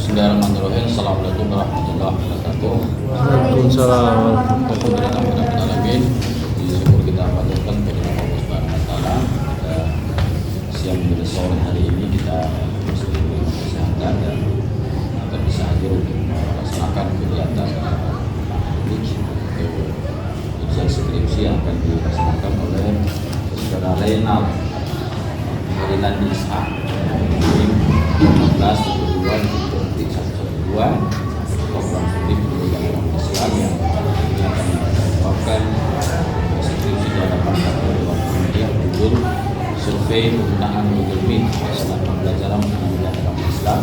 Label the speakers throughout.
Speaker 1: Bismillahirrahmanirrahim. Assalamualaikum warahmatullahi wabarakatuh.
Speaker 2: Waalaikumsalam.
Speaker 1: Alhamdulillahirrahmanirrahim. Syukur kita panjatkan kepada Allah Subhanahu wa taala. Pada siang dan sore hari ini kita masih diberi kesehatan dan kita bisa hadir untuk melaksanakan kegiatan ujian skripsi yang akan dilaksanakan oleh saudara Renal Harilan Isa 14/22/112 program studi pendidikan agama Islam yang akan membawakan skripsi di hadapan Dewan Pembina berjudul Survei Penggunaan Google Meet saat pembelajaran pendidikan agama Islam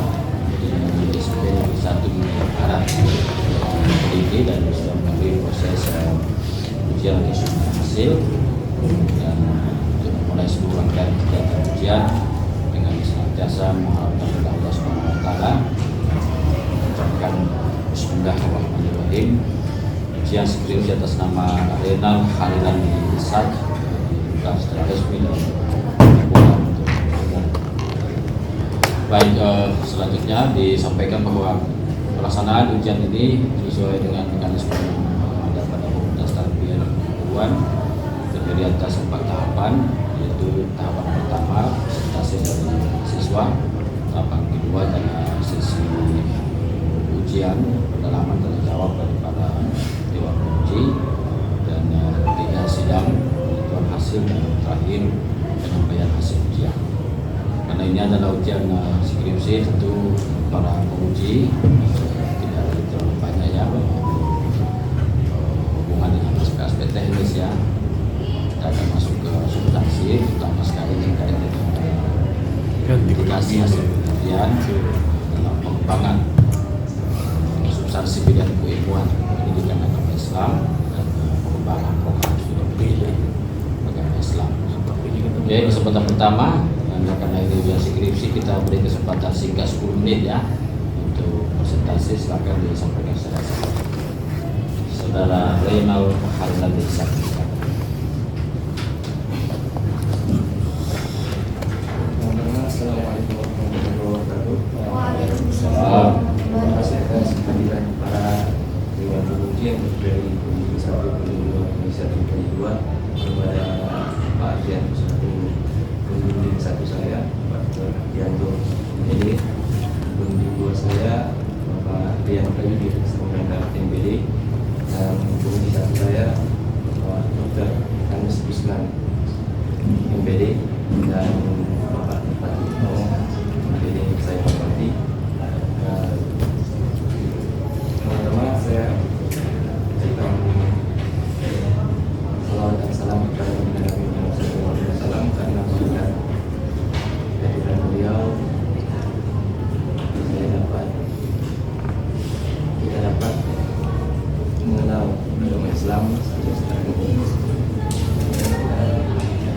Speaker 1: di SMP 1 Barat ini, dan sudah melalui proses ujian yang sudah hasil, dan untuk memulai seluruh rangkaian kegiatan ujian dengan senantiasa mengharapkan kepada Allah Subhanahu wa taala, mengucapkan bismillahirrahmanirrahim. Ujian skripsi atas nama Renal Halilan Isa telah secara resmi dan baik. Selanjutnya disampaikan bahwa pelaksanaan ujian ini sesuai dengan mekanisme yang ada pada Undang-Undang Dasar Negara Kesatuan terdiri atas 4 tahapan, yaitu tahapan pertama presentasi dari siswa, tahapan kedua adalah sesi ujian pendalaman tanya jawab dari para dewan penguji, dan ketiga sidang penentuan hasil, dan terakhir penyampaian hasil ujian. Karena ini adalah ujian skripsi, tentu para penguji tidak terlalu banyak ya hubungan dengan aspek teknis ya. Kita akan masuk ke substansi, terutama sekali terkait dengan publikasi hasil penelitian dalam pengembangan substansi bidang keilmuan pendidikan agama Islam dan pengembangan program studi pendidikan agama Islam. Oke, kesempatan pertama, karena ini ujian skripsi, kita beri kesempatan singkat 10 menit ya untuk presentasi. Silakan disampaikan secara singkat. Saudara Renal Halilan Isa.
Speaker 3: Assalamualaikum warahmatullahi wabarakatuh.
Speaker 1: Waalaikumsalam.
Speaker 3: Terima kasih atas kehadiran para dewan penguji yang dari Komisi 1, Komisi 2 kepada Pak Ardian selaku pembimbing 1 saya, Pak Ardianto MBD, pembimbing 2 saya, Bapak Rian Prayudi Sekretaris MBD, dan Komisi 1 saya, Bapak Dr. Anis Bisman MBD, dan Bapak Fatih MBD saya hormati. Teman-teman, saya berikan salawat dan salam kepada Nabi Muhammad SAW, karena berkat kehadiran beliau kita dapat mengenal agama Islam secara umum.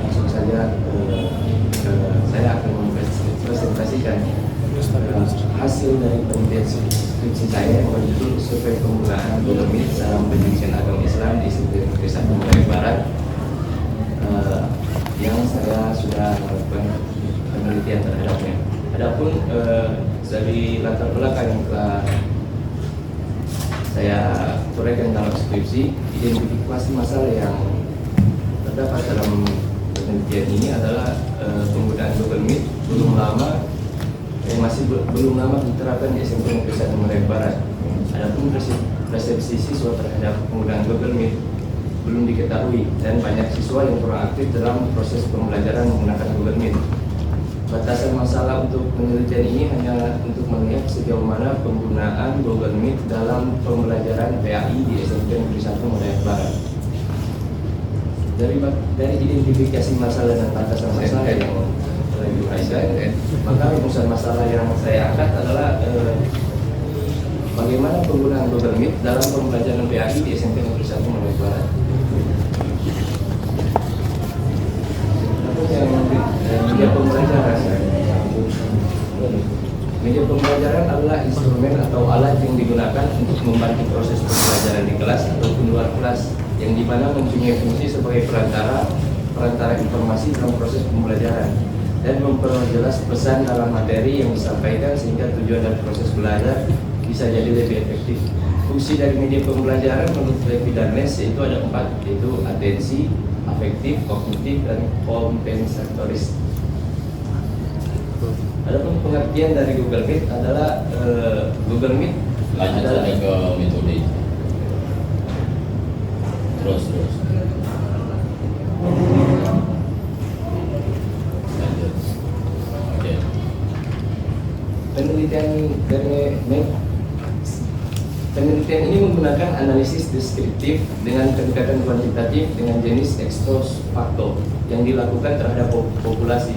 Speaker 3: Langsung saja saya akan mempresentasikan hasil dari penelitian skripsi saya yang berjudul Survei Penggunaan Google Meet dalam Pendidikan Agama Islam di SMP Negeri 1 Merapen Barat, yang saya sudah melakukan penelitian terhadapnya. Adapun dari latar belakang yang telah saya uraikan dalam skripsi, identifikasi masalah yang terdapat dalam penelitian ini adalah penggunaan Google Meet belum lama diterapkan di SMP Negeri 1 Merapen Barat. Adapun persepsi siswa terhadap penggunaan Google Meet belum diketahui, dan banyak siswa yang kurang aktif dalam proses pembelajaran menggunakan Google Meet. Batasan masalah untuk penelitian ini hanya untuk melihat sejauh mana penggunaan Google Meet dalam pembelajaran PAI di SMP Negeri 1 Merapen Barat. Dari identifikasi masalah dan batasan masalah yang telah diuraikan, maka rumusan masalah yang saya angkat adalah bagaimana penggunaan Google Meet dalam pembelajaran PAI di SMP Negeri 1 Merapen Barat. Media pembelajaran adalah instrumen atau alat yang digunakan untuk membantu proses pembelajaran di kelas ataupun luar kelas, yang dimana mempunyai fungsi sebagai perantara informasi dalam proses pembelajaran. dan memperjelas pesan dalam materi yang disampaikan sehingga tujuan dan proses belajar bisa jadi lebih efektif. Fungsi dari media pembelajaran menurut Levi Darnes yaitu ada 4, yaitu atensi, afektif, kognitif, dan kompensatoris. Adapun pengertian dari Google Meet adalah Google Meet
Speaker 1: Lanjut
Speaker 3: adalah
Speaker 1: saja ke metode itu. Terus. Lanjut. Oke.
Speaker 3: Penelitian ini menggunakan analisis deskriptif dengan pendekatan kuantitatif dengan jenis expose factor yang dilakukan terhadap populasi.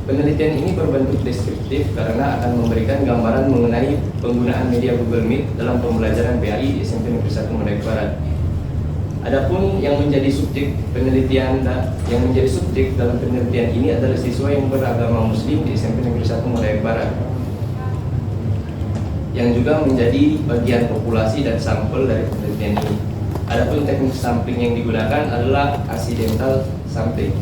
Speaker 3: Penelitian ini berbentuk deskriptif karena akan memberikan gambaran mengenai penggunaan media Google Meet dalam pembelajaran PAI di SMP Negeri 1 Medaik Barat. Adapun yang menjadi subjek dalam penelitian ini adalah siswa yang beragama Muslim di SMP Negeri 1 Medaik Barat, yang juga menjadi bagian populasi dan sampel dari penelitian ini. Adapun teknik sampling yang digunakan adalah accidental sampling.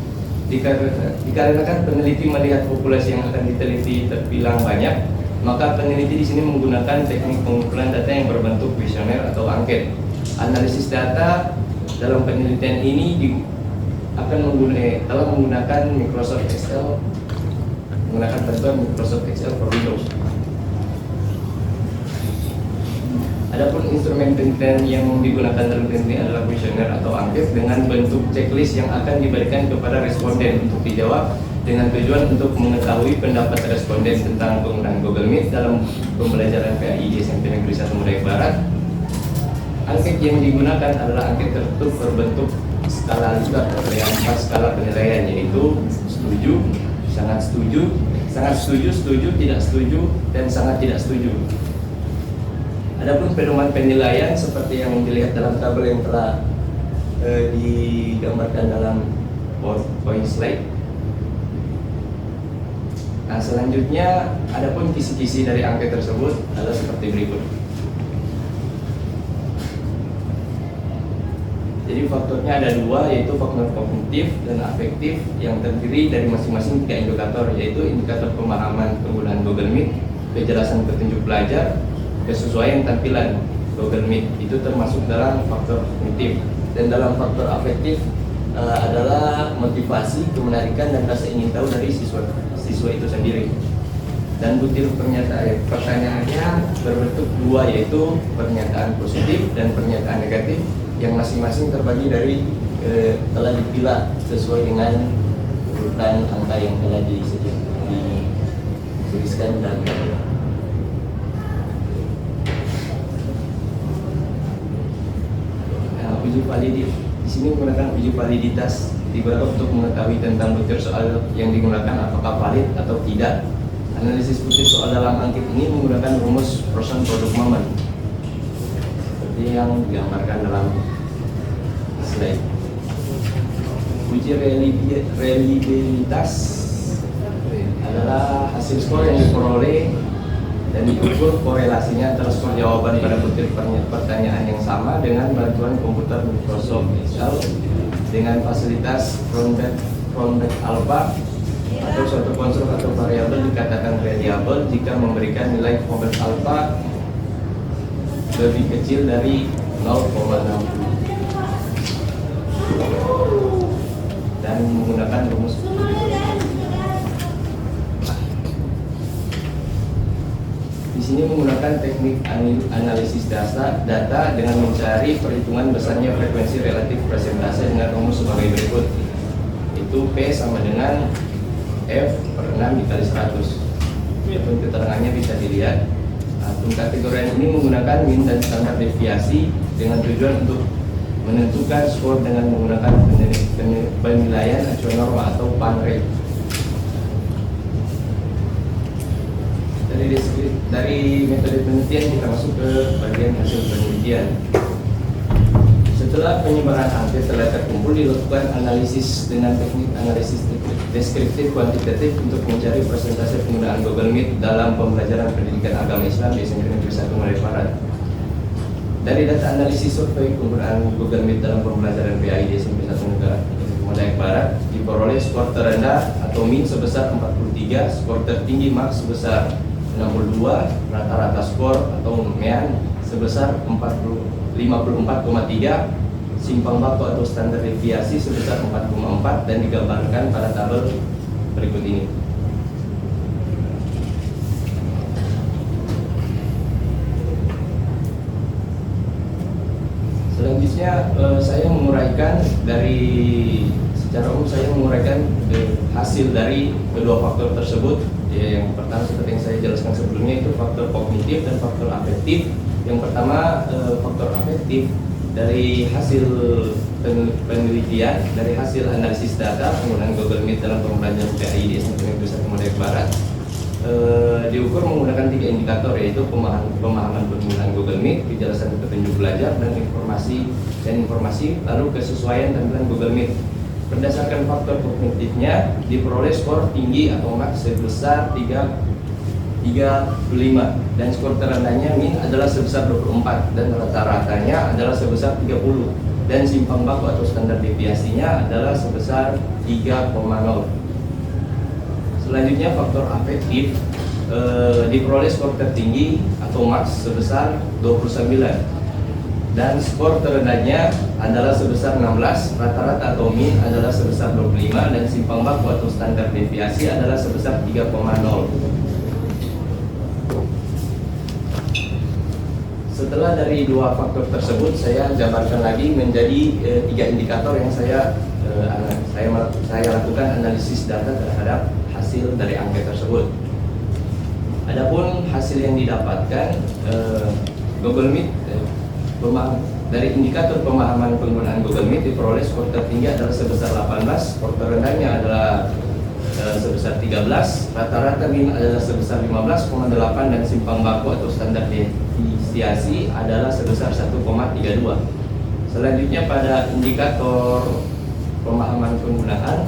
Speaker 3: Dikarenakan peneliti melihat populasi yang akan diteliti terbilang banyak, maka peneliti di sini menggunakan teknik pengumpulan data yang berbentuk kuesioner atau angket. Analisis data dalam penelitian ini telah menggunakan Microsoft Excel, menggunakan bantuan Microsoft Excel for Windows. Adapun instrumen penelitian yang digunakan dalam penelitian adalah kuesioner atau angket dengan bentuk checklist yang akan diberikan kepada responden untuk dijawab dengan tujuan untuk mengetahui pendapat responden tentang penggunaan Google Meet dalam pembelajaran PAI di SMP Negeri 1 Medaik Barat. Angket yang digunakan adalah angket tertutup berbentuk skala lipat atau yang 4 skala penilaian, yaitu setuju, sangat setuju, setuju, tidak setuju, dan sangat tidak setuju. Adapun pedoman penilaian seperti yang dilihat dalam tabel yang telah digambarkan dalam PowerPoint slide. Nah, selanjutnya adapun kisi-kisi dari angket tersebut adalah seperti berikut. Jadi faktornya ada 2, yaitu faktor kognitif dan afektif yang terdiri dari masing-masing 3 indikator, yaitu indikator pemahaman penggunaan Google Meet, kejelasan petunjuk belajar, kesesuaian tampilan Google Meet. Itu termasuk dalam faktor kognitif. Dan dalam faktor afektif adalah motivasi, kemenarikan, dan rasa ingin tahu dari siswa itu sendiri. Dan butir pertanyaannya berbentuk 2, yaitu pernyataan positif dan pernyataan negatif yang masing-masing terbagi dari telah dipilah sesuai dengan urutan angka yang telah dituliskan dalam tabel. Uji validitas di sini menggunakan uji validitas digunakan untuk mengetahui tentang butir soal yang digunakan apakah valid atau tidak. Analisis butir soal dalam angket ini menggunakan rumus person product moment seperti yang digambarkan dalam slide. Uji reliabilitas adalah hasil skor yang diperoleh dan diukur korelasinya antara skor jawaban pada butir pertanyaan yang sama dengan bantuan komputer Microsoft Excel dengan fasilitas rounded alpha atau suatu konstruk atau variabel dikatakan reliable jika memberikan nilai rounded alpha lebih kecil dari 0,60 dan menggunakan rumus. Di sini menggunakan teknik analisis data dengan mencari perhitungan besarnya frekuensi relatif presentase dengan rumus sebagai berikut. Itu P sama dengan F per 6 dikali 100. Adapun keterangannya bisa dilihat. Kategorian ini menggunakan mean dan standar deviasi dengan tujuan untuk menentukan skor dengan menggunakan penilaian acuan norma atau PAN rate. Dari metode penelitian kita masuk ke bagian hasil penelitian. Setelah penyebaran angket telah terkumpul, dilakukan analisis dengan teknik analisis deskriptif kuantitatif untuk mencari persentase penggunaan Google Meet dalam pembelajaran pendidikan agama Islam di SMP Negeri 1 Medaik Barat. Dari data analisis survei penggunaan Google Meet dalam pembelajaran PAI di SMP 1 Medaik Barat diperoleh skor terendah atau atau min sebesar 43, skor tertinggi max sebesar 62, rata-rata skor atau mean sebesar 54,3, simpang baku atau standar deviasi sebesar 4,4 dan digambarkan pada tabel berikut ini. Selanjutnya saya menguraikan secara umum saya menguraikan hasil dari kedua faktor tersebut. Yang pertama seperti yang saya jelaskan sebelumnya itu faktor kognitif dan faktor afektif. Yang pertama faktor afektif dari hasil penelitian, dari hasil analisis data penggunaan Google Meet dalam pembelajaran PAI di SMP Negeri 1 Merdeka Barat diukur menggunakan 3 indikator, yaitu pemahaman penggunaan Google Meet, kejelasan petunjuk belajar, dan informasi, lalu kesesuaian tampilan Google Meet. Berdasarkan faktor kognitifnya diperoleh skor tinggi atau max sebesar 35 dan skor terendahnya min adalah sebesar 24 dan rata-ratanya adalah sebesar 30 dan simpang baku atau standar deviasinya adalah sebesar 3,0. Selanjutnya faktor afektif diperoleh skor tertinggi atau max sebesar 29 dan skor terendahnya adalah sebesar 16, rata-rata atau min adalah sebesar 25 dan simpang baku atau standar deviasi adalah sebesar 3,0. Setelah dari dua faktor tersebut, saya jabarkan lagi menjadi 3 indikator yang saya lakukan analisis data terhadap hasil dari angka tersebut. Adapun hasil yang didapatkan Google Meet dari indikator pemahaman penggunaan Google Meet diperoleh skor tertinggi adalah sebesar 18, skor terendahnya adalah sebesar 13, rata-rata min adalah sebesar 15,8 dan simpang baku atau standar deviasi adalah sebesar 1,32. Selanjutnya pada indikator pemahaman penggunaan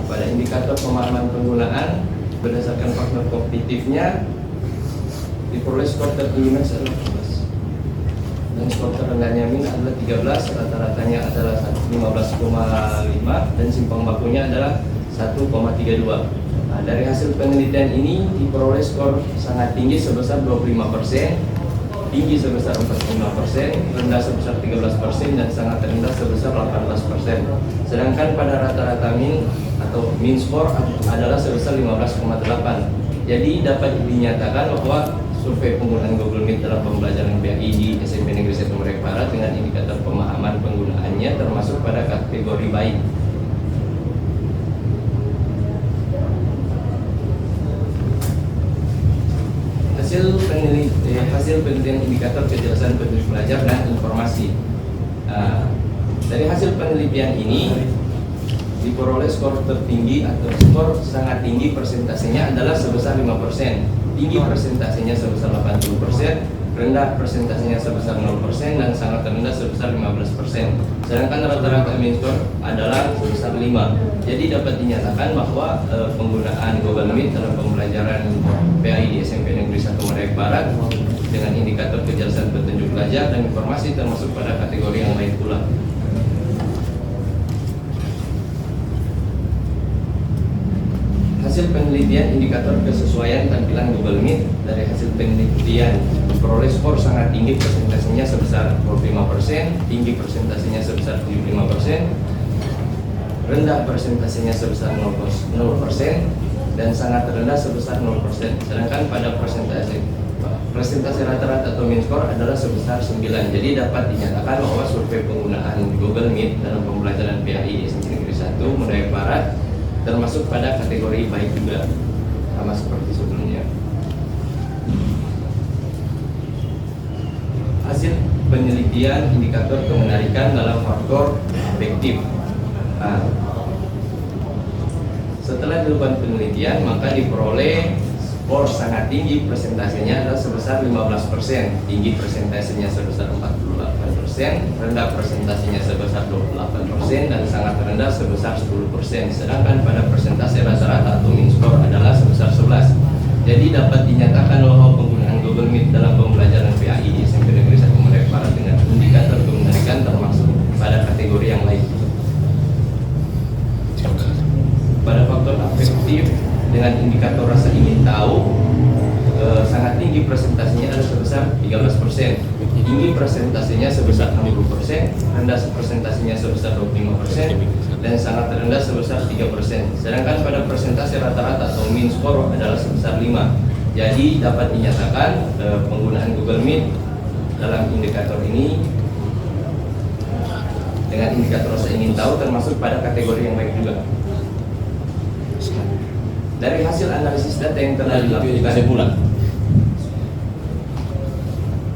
Speaker 3: pada indikator pemahaman penggunaan berdasarkan faktor kognitifnya diperoleh skor tertinggi max adalah 14 dan skor terendahnya min adalah 13, rata-ratanya adalah 15,5 dan simpang bakunya adalah 1,32. Nah, dari hasil penelitian ini diperoleh skor sangat tinggi sebesar 25%, tinggi sebesar 45%, rendah sebesar 13% dan sangat rendah sebesar 18%. Sedangkan pada rata-rata min atau min skor adalah sebesar 15,8. Jadi dapat dinyatakan bahwa survei penggunaan Google Meet dalam pembelajaran PAI di SMP Negeri 1 Merdeka Barat dengan indikator pemahaman penggunaannya termasuk pada kategori baik. Hasil penelitian indikator kejelasan petunjuk belajar dan informasi. Dari hasil penelitian ini diperoleh skor tertinggi atau skor sangat tinggi persentasenya adalah sebesar 5%, tinggi persentasenya sebesar 80%, rendah persentasenya sebesar 0% dan sangat rendah sebesar 15%. Sedangkan rata-rata min skor adalah sebesar 5. Jadi dapat dinyatakan bahwa penggunaan Google Meet dalam pembelajaran PAI di SMP Negeri 1 Merdeka Barat dengan indikator kejelasan petunjuk belajar dan informasi termasuk pada kategori yang baik pula. Hasil penelitian indikator kesesuaian tampilan Google Meet. Dari hasil penelitian diperoleh skor sangat tinggi persentasenya sebesar 25%, tinggi persentasenya sebesar 75%, rendah persentasenya sebesar 0%, dan sangat rendah sebesar 0%. Sedangkan pada presentasi rata-rata atau min skor adalah sebesar 9. Jadi dapat dinyatakan bahwa survei penggunaan Google Meet dalam pembelajaran PAI di SMP Negeri 1 Merdeka Barat termasuk pada kategori baik juga, sama seperti sebelumnya. Hasil penelitian indikator kemenarikan dalam faktor afektif. Setelah dilakukan penelitian, maka diperoleh skor sangat tinggi persentasenya adalah sebesar 15%, tinggi persentasenya sebesar 48%, rendah persentasenya sebesar 28% dan sangat rendah sebesar 10%. Sedangkan pada persentase rata-rata atau min skor adalah sebesar 11. Jadi dapat dinyatakan bahwa penggunaan Google Meet dalam pembelajaran PAI di SMP Negeri 1 Merdeka Barat dengan indikator kemenarikan termasuk pada dengan indikator rasa ingin tahu sangat tinggi, presentasinya ada sebesar 13%, tinggi presentasinya sebesar 60%, rendah presentasinya sebesar 25%, dan sangat rendah sebesar 3%. Sedangkan pada presentasi rata-rata atau mean score adalah sebesar 5. Jadi dapat dinyatakan penggunaan Google Meet dalam indikator ini dengan indikator rasa ingin tahu termasuk pada kategori yang baik juga. Dari hasil analisis data yang telah dilakukan,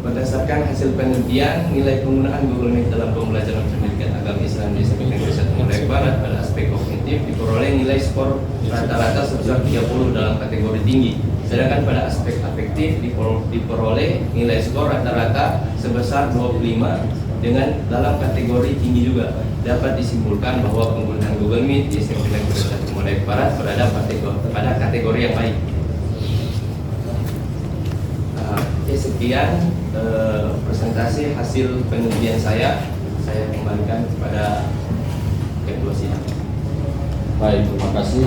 Speaker 3: berdasarkan hasil penelitian, nilai penggunaan Google Meet dalam pembelajaran pendidikan agama Islam di SMP Negeri 1 Mulai Barat pada aspek kognitif diperoleh nilai skor rata-rata sebesar 30 dalam kategori tinggi. Sedangkan pada aspek afektif diperoleh nilai skor rata-rata sebesar 25 dengan dalam kategori tinggi juga. Dapat disimpulkan bahwa penggunaan Google Meet di SMP Negeri 1 Mulai Barat berada pada kategori yang baik. Sekian presentasi hasil penelitian saya kembalikan kepada ketua sidang.
Speaker 1: Baik, terima kasih.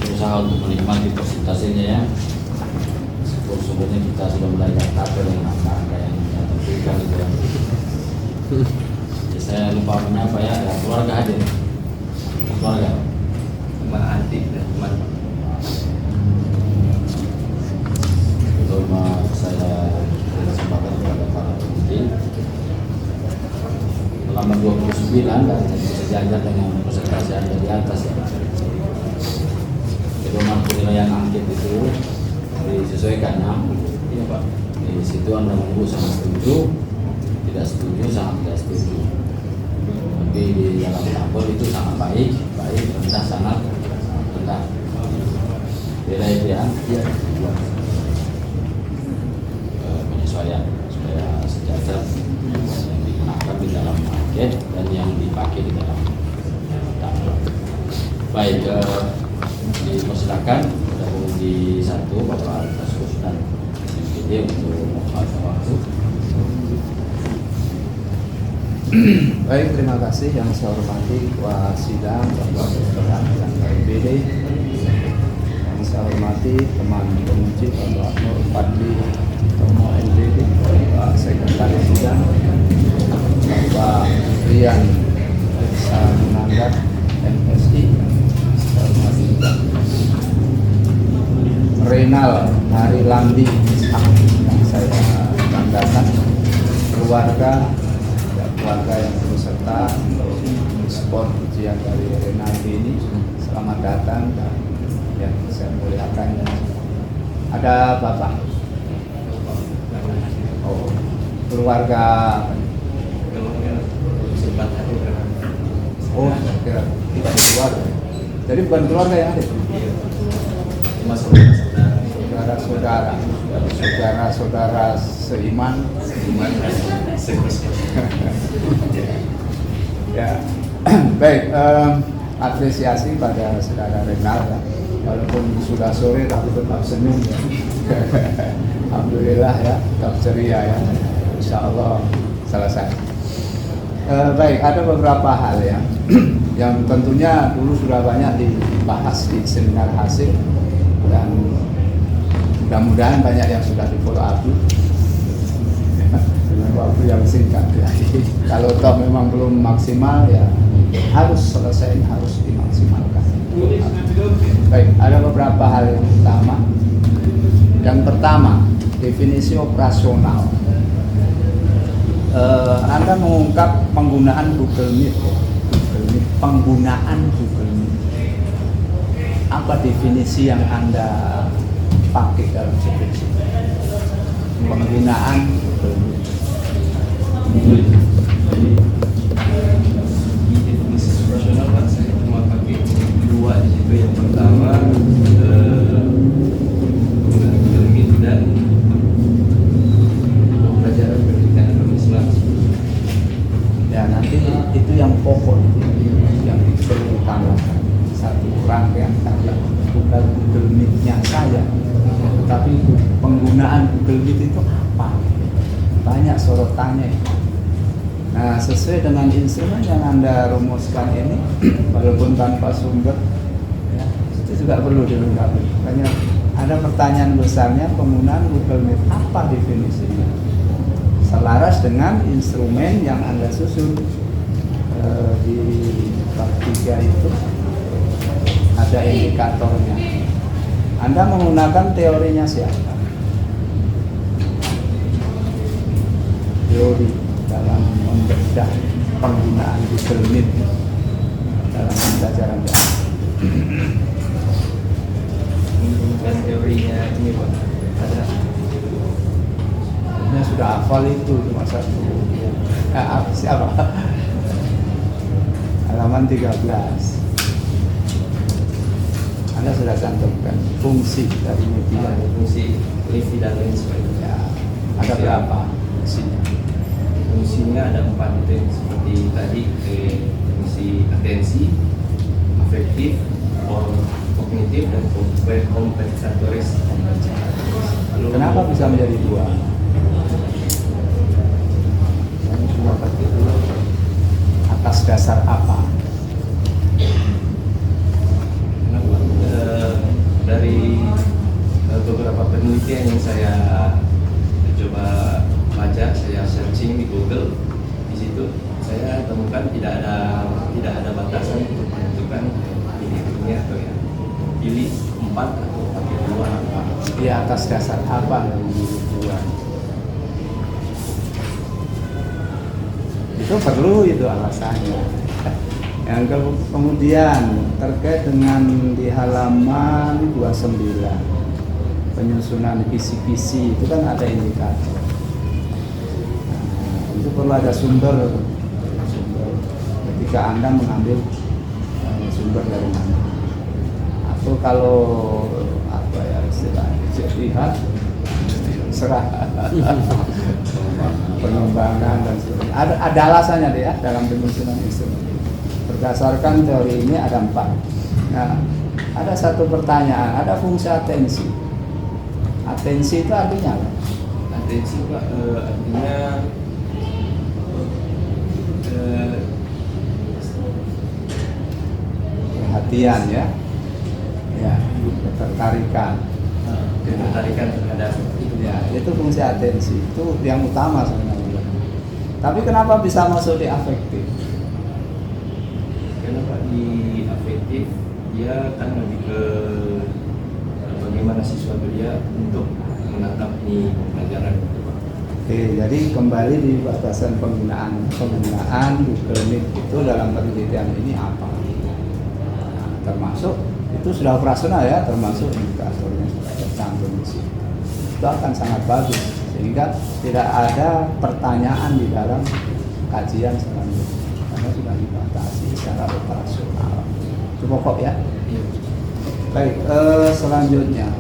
Speaker 1: Berusaha untuk menikmati presentasinya ya. Sebetulnya kita sudah mulai daftar dengan angka yang kita tentukan gitu ya. Jadi saya lupa menyapa ya, ada keluarga hadir. Keluarga.
Speaker 3: Cuma adik dan teman.
Speaker 1: Saya kesempatan kepada para peneliti halaman 29 dan sejajar dengan presentasi Anda di atas ya. Pedoman penilaian angket itu disesuaikan ya.
Speaker 3: Iya Pak.
Speaker 1: Di situ Anda menunggu sangat setuju, tidak setuju, sangat tidak setuju. Tapi di dalam tabel itu sangat baik, rendah, sangat rendah. Beda itu ya.
Speaker 3: Iya.
Speaker 1: Penyesuaian supaya sejajar yang digunakan di dalam angket dan yang dipakai di dalam tabel. Baik, dipersilakan bergabung di satu Bapak Kaskus dan MPD untuk waktu.
Speaker 2: Baik, terima kasih yang saya hormati Ketua Sidang Bapak Ketua dan MPD, yang saya hormati teman penguji Bapak Nur Fadli Tomo MPD, Bapak Sekretaris Sidang Bapak Rian Desa Munanggat MSI, saya hormati juga Renal Harilandi yang saya banggakan, keluarga yang berserta sport ujian dari Renaldi ini, selamat datang dan yang saya muliakan. Ada Bapak, keluarga,
Speaker 3: Sempat hadir.
Speaker 2: kira keluarga. Jadi bukan keluarga yang ada.
Speaker 3: Cuma saudara-saudara.
Speaker 2: Saudara-saudara seiman. Ya, baik. Apresiasi pada saudara Renal ya. Walaupun sudah sore tapi tetap senyum ya. Alhamdulillah ya, tetap ceria ya. Insya Allah selesai. Baik, ada beberapa hal ya yang tentunya dulu sudah banyak dibahas di seminar hasil dan mudah-mudahan banyak yang sudah di follow up dengan waktu yang singkat ya. Kalau toh memang belum maksimal ya harus selesai, harus dimaksimalkan. Baik, ada beberapa hal yang utama. Yang pertama, definisi operasional. Anda mengungkap penggunaan Google Meet, penggunaan Google Meet. Apa definisi yang Anda pakai dalam skripsi? Penggunaan Google Meet.
Speaker 3: Definisi operasional Pak, saya cuma pakai dua di situ. Yang pertama penggunaan Google Meet dan pelajaran pendidikan agama Islam.
Speaker 2: Ya, nanti itu yang pokok yang perlu ditambahkan. Satu rangkaian kata, bukan Google Meet-nya saya, tapi penggunaan Google Meet itu apa? Banyak sorotannya. Nah, sesuai dengan instrumen yang Anda rumuskan ini, walaupun tanpa sumber, ya, itu juga perlu dilengkapi. Makanya ada pertanyaan besarnya penggunaan Google Meet, apa definisinya? Selaras dengan instrumen yang Anda susun di bab 3 itu ada indikatornya. Anda menggunakan teorinya siapa? Teori dalam membedah penggunaan Google Meet dalam pembelajaran daring.
Speaker 3: Menggunakan teorinya ini Pak, ada
Speaker 2: Anda sudah hafal itu cuma satu. Siapa? Halaman 13. Anda sudah cantumkan fungsi dari media.
Speaker 3: ada fungsi wifi dan lain sebagainya.
Speaker 2: Ya, ada berapa fungsinya?
Speaker 3: Fungsinya ada 4 itu seperti tadi, fungsi atensi, afektif, kognitif, dan kompensatoris. Lalu,
Speaker 2: Kenapa bisa menjadi 2?
Speaker 3: Yang cuma pakai dulu
Speaker 2: Atas dasar apa?
Speaker 3: dari beberapa penelitian yang saya coba baca, saya searching di Google, di situ saya temukan tidak ada batasan untuk menentukan ini atau ya pilih 4 atau pakai 2 apa.
Speaker 2: Di atas dasar apa yang menjadi 2? Itu perlu itu alasannya. Yang kemudian terkait dengan di halaman 29 penyusunan kisi-kisi itu kan ada indikator. Nah, itu perlu ada sumber ketika Anda mengambil sumber dari mana. Atau kalau apa ya istilahnya lihat serah pengembangan dan sebagainya. Ada alasannya deh ya dalam penyusunan instrumen. Berdasarkan teori ini ada 4. Nah, ada satu pertanyaan, ada fungsi atensi. Atensi itu artinya apa?
Speaker 3: Atensi Pak, artinya
Speaker 2: Perhatian ya. Ya, ketertarikan.
Speaker 3: ketertarikan terhadap itu.
Speaker 2: Ya, itu fungsi atensi. Itu yang utama sebenarnya. Tapi kenapa bisa masuk di afektif?
Speaker 3: Karena Pak, di afektif dia kan lebih ke bagaimana siswa belia untuk menatap ini pelajaran.
Speaker 2: Oke, jadi kembali di batasan penggunaan Google Meet itu dalam penelitian ini apa? Nah, termasuk itu sudah operasional ya, termasuk indikatornya sudah tercantum di situ. Itu akan sangat bagus sehingga tidak ada pertanyaan di dalam kajian selanjutnya karena sudah dibatasi secara operasional. Itu pokok ya. Baik, selanjutnya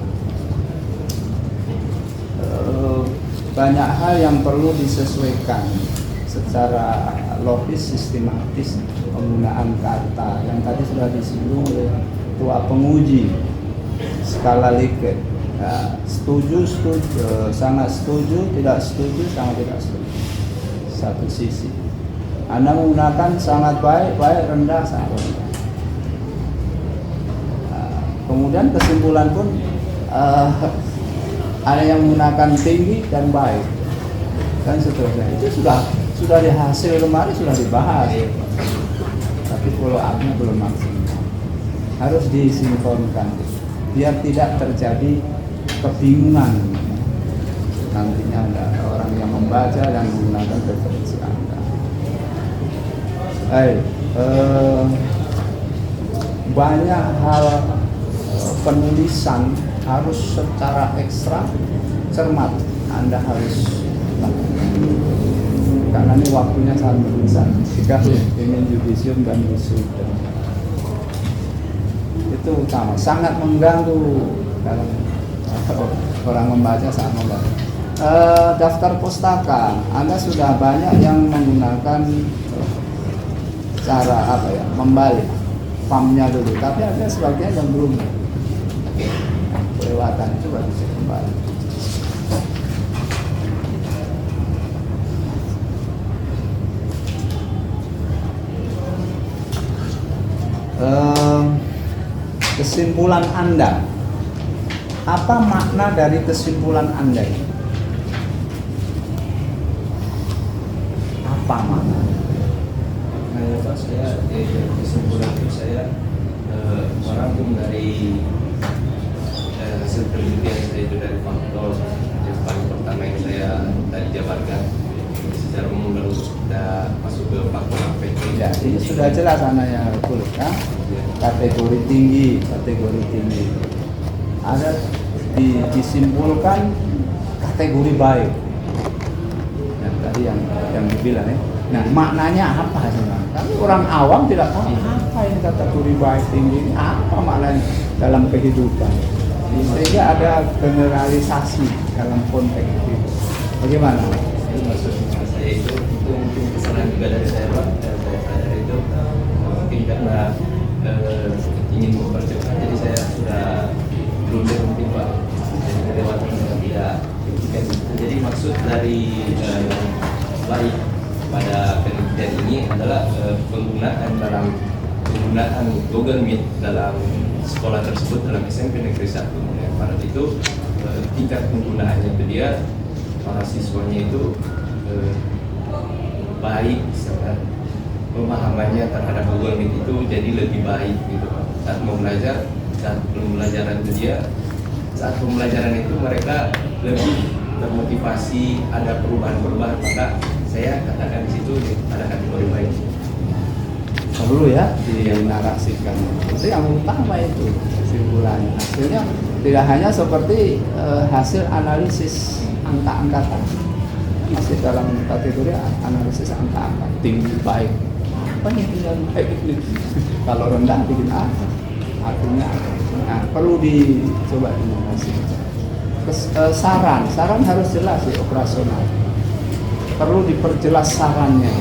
Speaker 2: banyak hal yang perlu disesuaikan secara logis sistematis penggunaan kata yang tadi sudah disinggung oleh ketua penguji skala Likert. Ya, setuju, sangat setuju, tidak setuju, sangat tidak setuju. Satu sisi Anda menggunakan sangat baik, baik, rendah, sangat rendah. Kemudian kesimpulan pun ada yang menggunakan tinggi dan baik dan seterusnya. Itu sudah di hasil kemarin sudah dibahas, tapi follow up-nya belum maksimal. Harus disinkronkan biar tidak terjadi kebingungan nantinya ada orang yang membaca dan menggunakan referensi Anda. Banyak hal penulisan harus secara ekstra cermat Anda harus lakukan karena ini waktunya sangat besar jika ingin judisium dan wisuda. Itu utama, sangat mengganggu dalam orang membaca, sangat mengganggu. Daftar pustaka Anda sudah banyak yang menggunakan cara apa ya, membalik pamnya dulu, tapi ada sebagian yang belum kelewatan, itu baru bisa kembali. Kesimpulan Anda, apa makna dari kesimpulan Anda ini? Apa makna?
Speaker 3: Nah, Pak, saya kesimpulan itu saya merangkum dari hasil penelitian saya itu dari faktor yang paling pertama yang saya tadi jabarkan secara umum, lalu kita masuk ke faktor APT.
Speaker 2: Ya, ini sudah jelas anaknya kulit kan? Kategori tinggi. Ada disimpulkan kategori baik. Yang tadi yang dibilang ya. Nah, maknanya apa sebenarnya? Kami orang awam tidak tahu apa ini kategori baik tinggi ini, apa maknanya dalam kehidupan. Sehingga ada generalisasi dalam konteks itu. Bagaimana?
Speaker 3: Jadi maksudnya saya itu mungkin kesalahan juga dari saya, Pak. Saya sadar itu mungkin karena ingin mempercepat, jadi saya sudah blunder mungkin, Pak. Jadi kelewatan yang tidak diberikan. Jadi maksud dari baik pada penelitian ini adalah penggunaan Google Meet dalam sekolah tersebut, dalam SMP Negeri 1. Pada itu tingkat penggunaannya itu dia, para siswanya itu baik, sangat pemahamannya terhadap Google Meet itu jadi lebih baik gitu Pak. Saat mau belajar, saat pembelajaran itu dia, saat pembelajaran itu mereka lebih termotivasi, ada perubahan-perubahan, maka saya katakan di situ ada kategori baik.
Speaker 2: Perlu ya dinarasikan. Itu yang utama itu kesimpulannya. Hasilnya tidak hanya seperti hasil analisis angka-angka tadi. Masih dalam kategori analisis angka-angka tinggi baik. Apa nih yang baik ini? Kalau rendah bikin apa? Artinya nah, perlu dicoba dinarasikan. Saran harus jelas ya, operasional. Perlu diperjelas sarannya.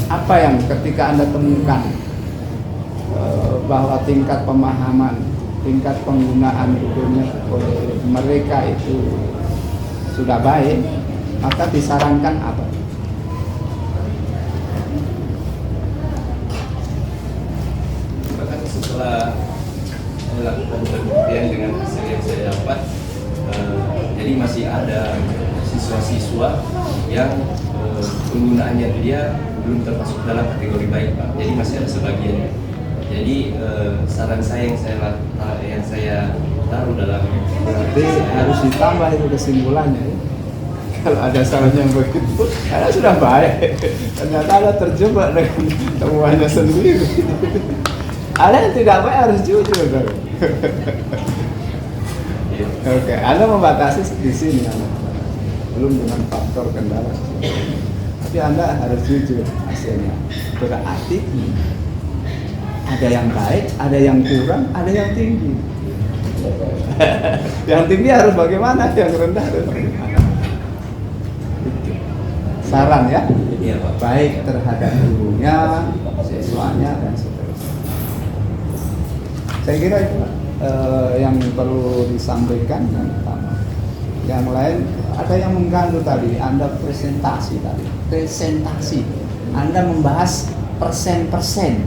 Speaker 2: Apa yang ketika Anda temukan bahwa tingkat pemahaman, tingkat penggunaan Google oleh mereka itu sudah baik, maka disarankan apa?
Speaker 3: Bahkan setelah melakukan penelitian dengan hasil yang saya dapat, jadi masih ada siswa-siswa yang penggunaannya dia belum termasuk dalam kategori baik, Pak. Jadi masih ada sebagian. Jadi saran saya yang saya taruh dalam,
Speaker 2: Berarti harus ditambah itu kesimpulannya ya. Kalau ada saran yang begitu, karena sudah baik, ternyata Anda terjebak dengan temuannya sendiri. Ada yang tidak baik harus jujur. Oke, Anda membatasi di sini, belum dengan faktor kendala. Tapi Anda harus jujur hasilnya. Berarti ada yang baik, ada yang kurang, ada yang tinggi. Yang tinggi harus bagaimana, yang rendah harus bagaimana. Saran ya,
Speaker 3: Iya, Pak.
Speaker 2: baik terhadap gurunya, siswanya dan seterusnya. Saya kira itu yang perlu disampaikan dan utama. Yang lain ada yang mengganggu tadi, Anda presentasi. Anda membahas persen-persen.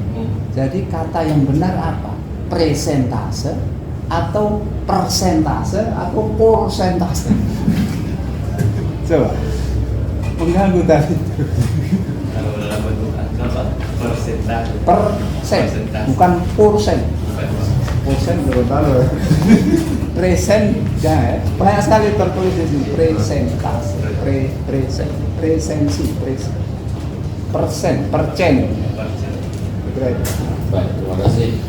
Speaker 2: Jadi kata yang benar apa? Presentase atau persentase atau persentase? Coba. Mengganggu tadi.
Speaker 3: Kalau dalam bentuk angka, Pak, persentase.
Speaker 2: Persen, bukan persen. Persen berapa? Present, ya, banyak sekali tertulis di sini. Presentase, presensi, persen. Betul.
Speaker 1: Baik, terima kasih.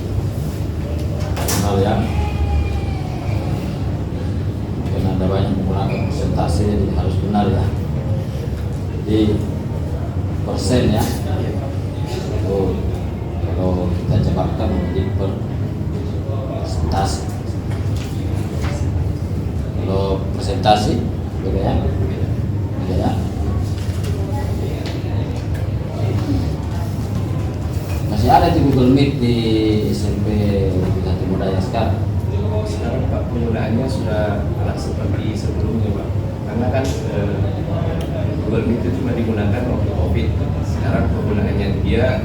Speaker 1: Kenal ya. Mungkin Anda banyak menggunakan persentase, jadi harus benar ya. Jadi persen ya. Itu kalau kita jabarkan menjadi persentase. Kalau presentasi, beda ya. Beda ya. Masih ada di Google Meet di SMP Jati Budaya sekarang.
Speaker 3: Sekarang Pak, penggunaannya sudah tidak seperti sebelumnya, Pak. Karena kan Google Meet itu cuma digunakan waktu COVID. Sekarang penggunaannya dia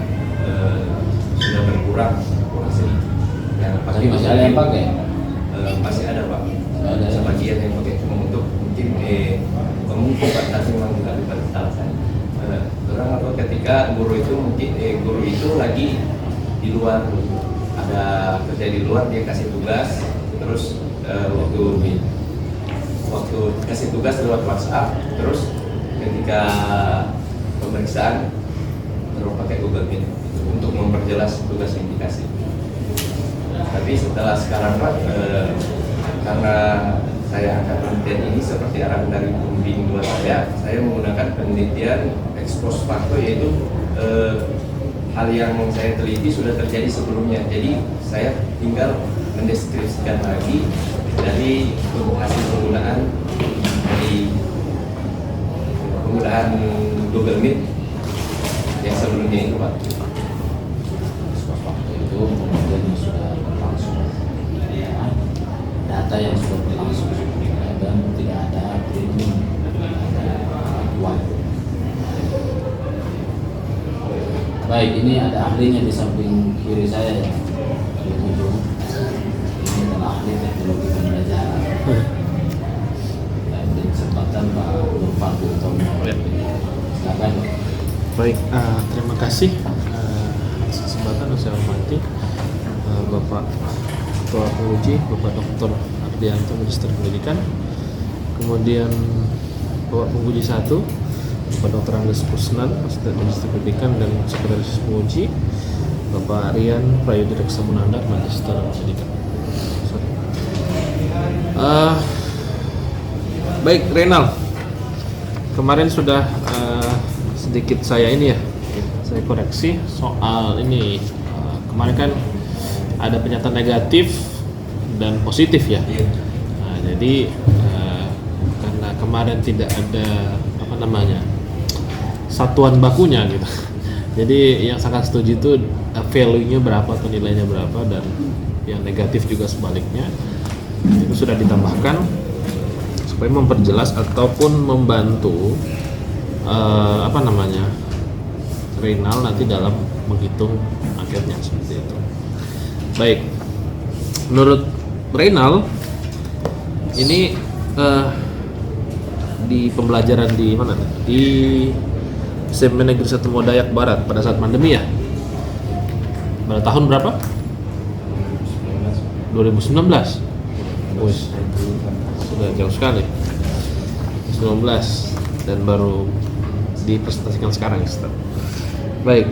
Speaker 3: sudah kurang sedikit. Yang
Speaker 1: Tapi masih ada yang pakai.
Speaker 3: masih ada Pak.
Speaker 1: Ada.
Speaker 3: Sebagian yang pakai cuma untuk mungkin pemungkuk Pak, tapi memang tidak dibatasi. Orang apa ketika guru itu mungkin guru itu lagi di luar, ada kerja di luar, dia kasih tugas, terus waktu kasih tugas lewat WhatsApp, terus ketika pemeriksaan baru pakai Google Meet untuk memperjelas tugas yang dikasih. Tapi setelah sekarang Pak, karena saya angkat penelitian ini seperti arahan dari pembimbing dua saya menggunakan penelitian ex post facto, yaitu hal yang saya teliti sudah terjadi sebelumnya. Jadi saya tinggal mendeskripsikan lagi dari hasil penggunaan Google Meet yang sebelumnya itu Pak.
Speaker 1: Waktu itu kemudian yang sudah berlangsung, ya, data yang sudah berlangsung dan tidak ada treatment, ada keraguan. Baik, ini ada ahlinya di samping kiri saya ya, di ujung. Ini adalah ahli teknologi pembelajaran. Dan di kesempatan Pak Nurfadil Tomo. Silakan.
Speaker 4: Baik, terima kasih atas kesempatan yang saya hormati Bapak Ketua Penguji, Bapak Dr. Ardianto, Magister Pendidikan, kemudian Bapak Penguji 1, Bapak Dr. Andes Kusnan, Magister Pendidikan dan Sekretaris Penguji, Bapak Rian Prayudya Reksamunandar, Magister Pendidikan. Baik, Renal, kemarin sudah sedikit saya koreksi soal ini. Kemarin kan ada pernyataan negatif dan positif ya. Nah, jadi karena kemarin tidak ada satuan bakunya gitu. Jadi yang sangat setuju itu value-nya berapa atau nilainya berapa, dan yang negatif juga sebaliknya itu sudah ditambahkan supaya memperjelas ataupun membantu Renal nanti dalam menghitung angketnya seperti itu. Baik, menurut Renal ini di pembelajaran di mana? Di SMP Negeri 1 Modayak Barat pada saat pandemi ya. Pada tahun berapa? 2019. Wih, sudah jauh sekali. 19 dan baru dipresentasikan sekarang, Ustaz. Baik,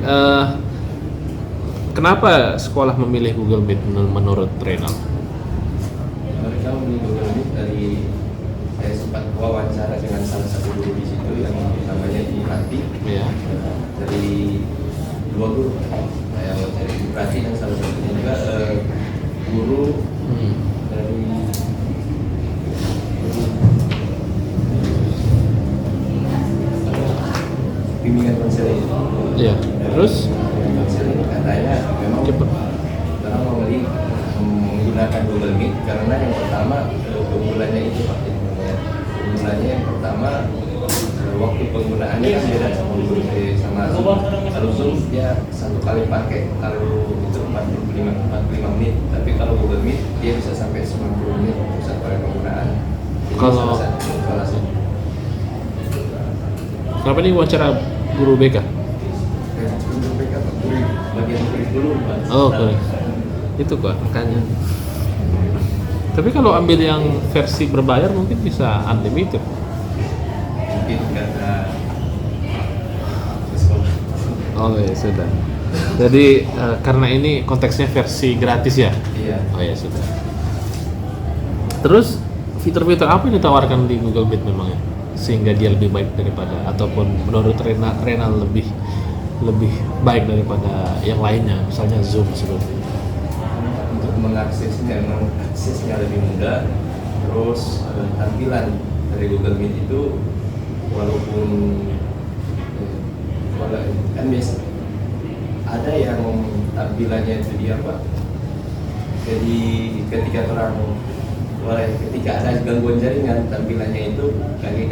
Speaker 4: kenapa sekolah memilih Google Meet menurut Renal?
Speaker 3: Mereka memilih Google Meet dari saya sempat wawancara dengan salah satu guru di situ yang namanya Ibrati.
Speaker 4: Ya.
Speaker 3: Dari dua guru, saya wawancara Ibrati dan salah satunya juga guru dari bimbingan konseling.
Speaker 4: Iya. Terus?
Speaker 3: Konseling katanya memang orang memilih menggunakan Google Meet karena yang pertama keunggulannya itu Pak. Keunggulannya yang pertama waktu penggunaannya kan beda sama Zoom. Kalau Zoom dia satu kali pakai kalau itu 45 menit, tapi kalau Google Meet dia bisa sampai 90 menit satu kali penggunaan. Jadi
Speaker 4: Kalau
Speaker 3: salah satu.
Speaker 4: kenapa ini wawancara guru BK?
Speaker 3: Guru BK bagian kurikulum Pak.
Speaker 4: Oh, oke. Itu kok makanya. Tapi kalau ambil yang versi berbayar mungkin bisa unlimited.
Speaker 3: Mungkin karena sekolah.
Speaker 4: Oh ya sudah. Jadi karena ini konteksnya versi gratis ya.
Speaker 3: Iya.
Speaker 4: Oh ya sudah. Terus fitur-fitur apa yang ditawarkan di Google Meet memangnya sehingga dia lebih baik daripada, ataupun menurut Renal lebih baik daripada yang lainnya, misalnya Zoom sebelumnya?
Speaker 3: Untuk mengaksesnya lebih mudah. Terus tampilan dari Google Meet itu walaupun kan biasa ada yang tampilannya itu dia Pak. Jadi ketika ada gangguan jaringan, tampilannya itu kaki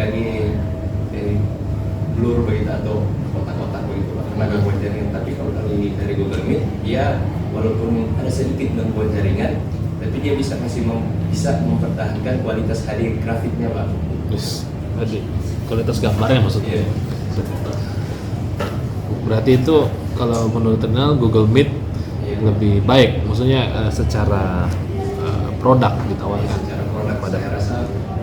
Speaker 3: blur begitu atau kotak-kotak begitu Pak, karena gangguan jaringan. Tapi kalau dari Google Meet, dia walaupun ada sedikit gangguan jaringan, tapi dia bisa bisa mempertahankan kualitas HD grafiknya Pak.
Speaker 4: Terus tadi kualitas gambarnya maksudnya.
Speaker 3: Iya.
Speaker 4: Berarti itu kalau menurut Renal Google Meet
Speaker 3: Iya.
Speaker 4: lebih baik, maksudnya secara produk ditawarkan.
Speaker 3: Secara produk pada saya rasa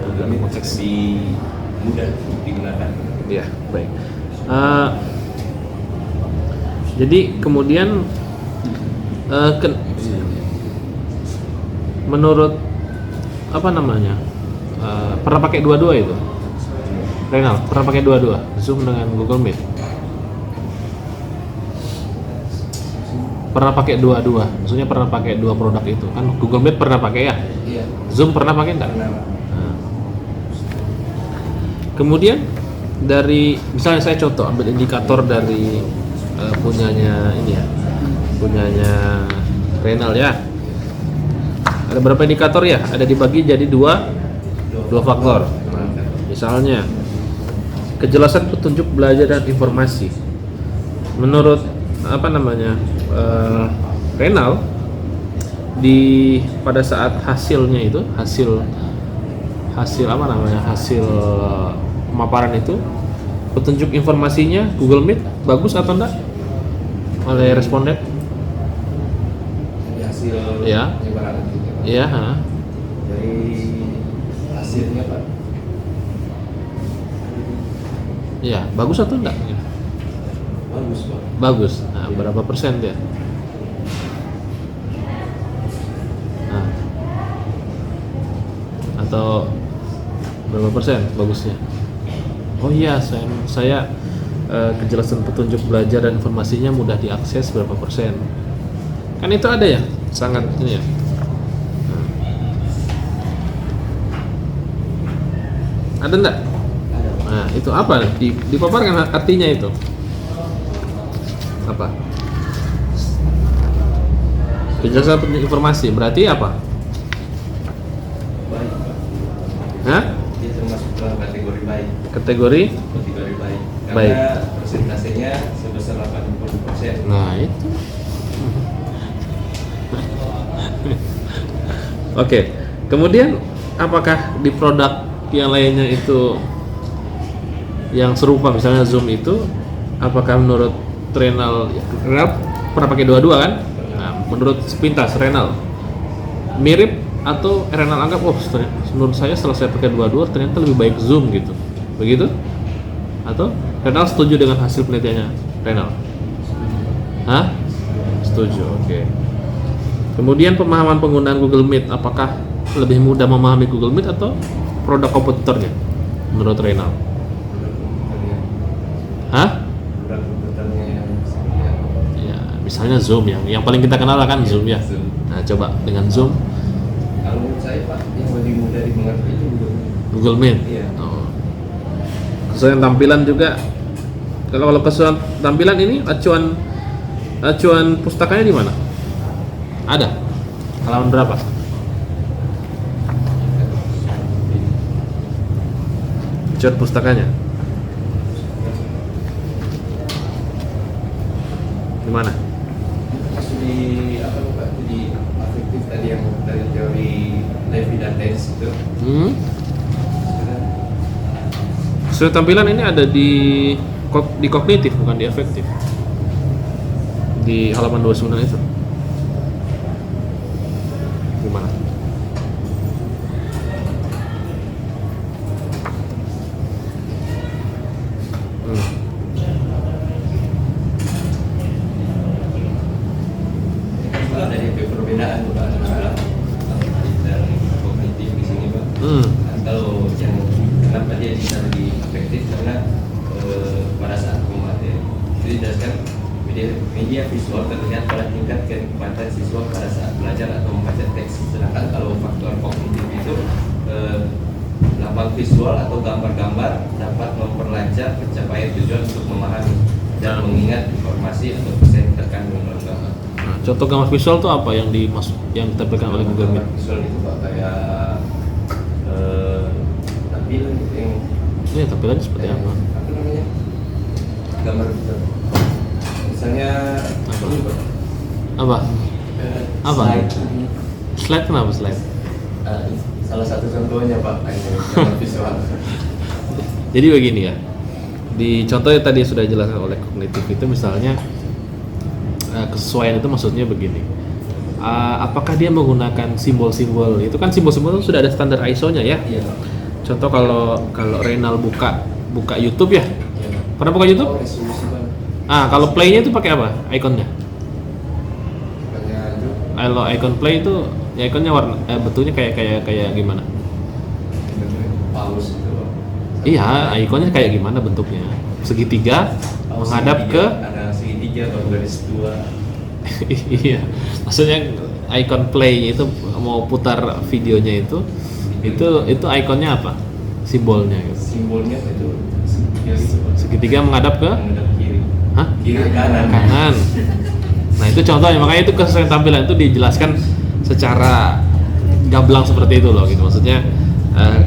Speaker 3: Google Meet lebih mudah untuk digunakan.
Speaker 4: Ya, baik. Jadi kemudian menurut apa namanya, pernah pakai dua-dua itu? Renal pernah pakai dua-dua, Zoom dengan Google Meet? Pernah pakai dua-dua, maksudnya pernah pakai dua produk itu kan? Google Meet pernah pakai ya?
Speaker 3: Iya.
Speaker 4: Zoom pernah pakai enggak?
Speaker 3: Karena
Speaker 4: Nah. Kemudian dari misalnya saya contoh ambil indikator dari punyanya ini ya, punyanya Renal ya. Ada berapa indikator ya? Ada dibagi jadi dua faktor. Misalnya kejelasan petunjuk belajar dan informasi. Menurut apa namanya Renal pada saat hasilnya itu hasil apa namanya hasil pemaparan itu petunjuk informasinya Google Meet bagus atau enggak oleh responden?
Speaker 3: dari hasil
Speaker 4: Ya.
Speaker 3: penyebaran gitu.
Speaker 4: Iya.
Speaker 3: Dari hasilnya Pak,
Speaker 4: Iya, bagus atau enggak?
Speaker 3: bagus Pak.
Speaker 4: Bagus. Nah, berapa persen dia? Nah. Atau berapa persen bagusnya? Oh iya, saya kejelasan petunjuk belajar dan informasinya mudah diakses berapa persen? Kan itu ada ya, sangat ini ya. Ada enggak?
Speaker 3: Ada.
Speaker 4: Nah, itu apa? Dipaparkan artinya itu. Apa? Kejelasan informasi berarti apa?
Speaker 3: Baik Pak.
Speaker 4: Hah?
Speaker 3: Dia termasuk dalam kategori baik.
Speaker 4: Kategori?
Speaker 3: Kategori baik. Karena
Speaker 4: Baik.
Speaker 3: persentasenya sebesar 80%.
Speaker 4: Nah, itu. Oke. Kemudian apakah di produk yang lainnya itu yang serupa misalnya Zoom itu apakah menurut Renal pernah pakai dua-dua kan? Nah, menurut sepintas Renal mirip atau Renal anggap menurut saya setelah saya pakai dua-dua ternyata lebih baik Zoom gitu. Begitu? Atau Renal setuju dengan hasil penelitiannya Renal? Hah? Setuju. Oke. Kemudian pemahaman penggunaan Google Meet, apakah lebih mudah memahami Google Meet atau produk kompetitornya menurut Renal? Hah?
Speaker 3: Produk komputernya yang seperti apa?
Speaker 4: Ya, misalnya Zoom yang paling kita kenal kan Zoom ya.
Speaker 3: Zoom.
Speaker 4: Nah, coba dengan Zoom,
Speaker 3: Kalau menurut saya Pak, yang lebih mudah dimengerti itu
Speaker 4: Google Meet.
Speaker 3: Iya.
Speaker 4: Oh. Kesesuaian tampilan juga. Kalau kesesuaian tampilan ini acuan pustakanya di mana? Ada. Halaman berapa? Acuan pustakanya. Di mana?
Speaker 3: masuk di apa lupa itu di afektif tadi yang dari teori Levi dan Lenz itu.
Speaker 4: Sesuai tampilan ini ada di kognitif bukan di afektif. Di halaman 29 itu. Gimana?
Speaker 3: Ada perbedaan Pak antara afektif dan kognitif di sini Pak. Kalau yang kenapa dia bisa lebih efektif karena pada saat pemateri itu dijelaskan media visual terlihat pada tingkat kenikmatan siswa pada saat belajar atau membaca teks. Sedangkan kalau faktor kognitif itu lambang visual atau gambar-gambar dapat memperlancar pencapaian tujuan untuk memahami dan mengingat informasi atau pesan terkandung dalam gambar.
Speaker 4: Nah, contoh gambar visual itu apa yang ditampilkan oleh Google Meet?
Speaker 3: Gambar visual itu Pak kayak tampilan gitu yang
Speaker 4: Ini tampilannya seperti apa?
Speaker 3: apa namanya gambar visual Misalnya
Speaker 4: Apa?
Speaker 3: ini, Pak.
Speaker 4: Apa? Apa?
Speaker 3: Slide.
Speaker 4: Slide kenapa slide?
Speaker 3: Salah satu contohnya Pak, kayak visual.
Speaker 4: Jadi begini ya, di contoh yang tadi sudah dijelaskan oleh kognitif itu misalnya kesesuaian itu maksudnya begini. Apakah dia menggunakan simbol-simbol? Itu kan simbol-simbol itu sudah ada standar ISO-nya ya.
Speaker 3: Iya.
Speaker 4: Contoh kalau Renal buka YouTube ya.
Speaker 3: Iya.
Speaker 4: Pernah buka YouTube?
Speaker 3: Oh, resolusi Pak.
Speaker 4: Kalau play-nya itu pakai apa? Ikonnya.
Speaker 3: Kayak itu.
Speaker 4: Kalau icon play itu ya ikonnya warna bentuknya kayak gimana?
Speaker 3: Paus itu Pak.
Speaker 4: Iya, ikonnya kayak gimana bentuknya? Segitiga
Speaker 3: Paus
Speaker 4: menghadap
Speaker 3: segitiga,
Speaker 4: ke
Speaker 3: ada segitiga atau garis dua.
Speaker 4: iya. Maksudnya icon play itu mau putar videonya itu ikonnya apa? Simbolnya gitu.
Speaker 3: Simbolnya itu segitiga itu Pak.
Speaker 4: Segitiga menghadap ke
Speaker 3: Menghadap kiri.
Speaker 4: hah?
Speaker 3: Kiri ke kanan.
Speaker 4: Kanan. Nah, itu contohnya, makanya itu kesesuaian tampilan itu dijelaskan secara gamblang seperti itu loh gitu. Maksudnya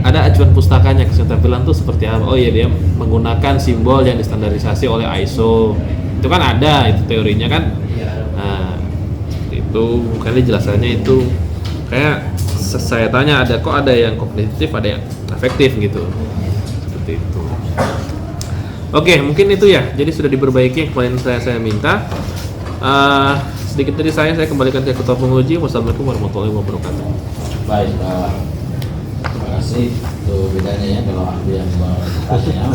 Speaker 4: ada acuan pustakanya kesesuaian tampilan itu seperti apa? Oh iya, dia menggunakan simbol yang distandarisasi oleh ISO. Itu kan ada itu teorinya kan.
Speaker 3: Iya.
Speaker 4: Nah, seperti itu kan dijelasannya itu kayak saya tanya kok ada yang kognitif, ada yang afektif gitu. Seperti itu. Oke, mungkin itu ya. Jadi sudah diperbaiki yang kemarin saya minta. Sedikit dari saya kembalikan ke ketua penguji. Wassalamualaikum warahmatullahi wabarakatuh.
Speaker 1: Baik, terima kasih. Itu bedanya ya kalau ahli yang bertanya.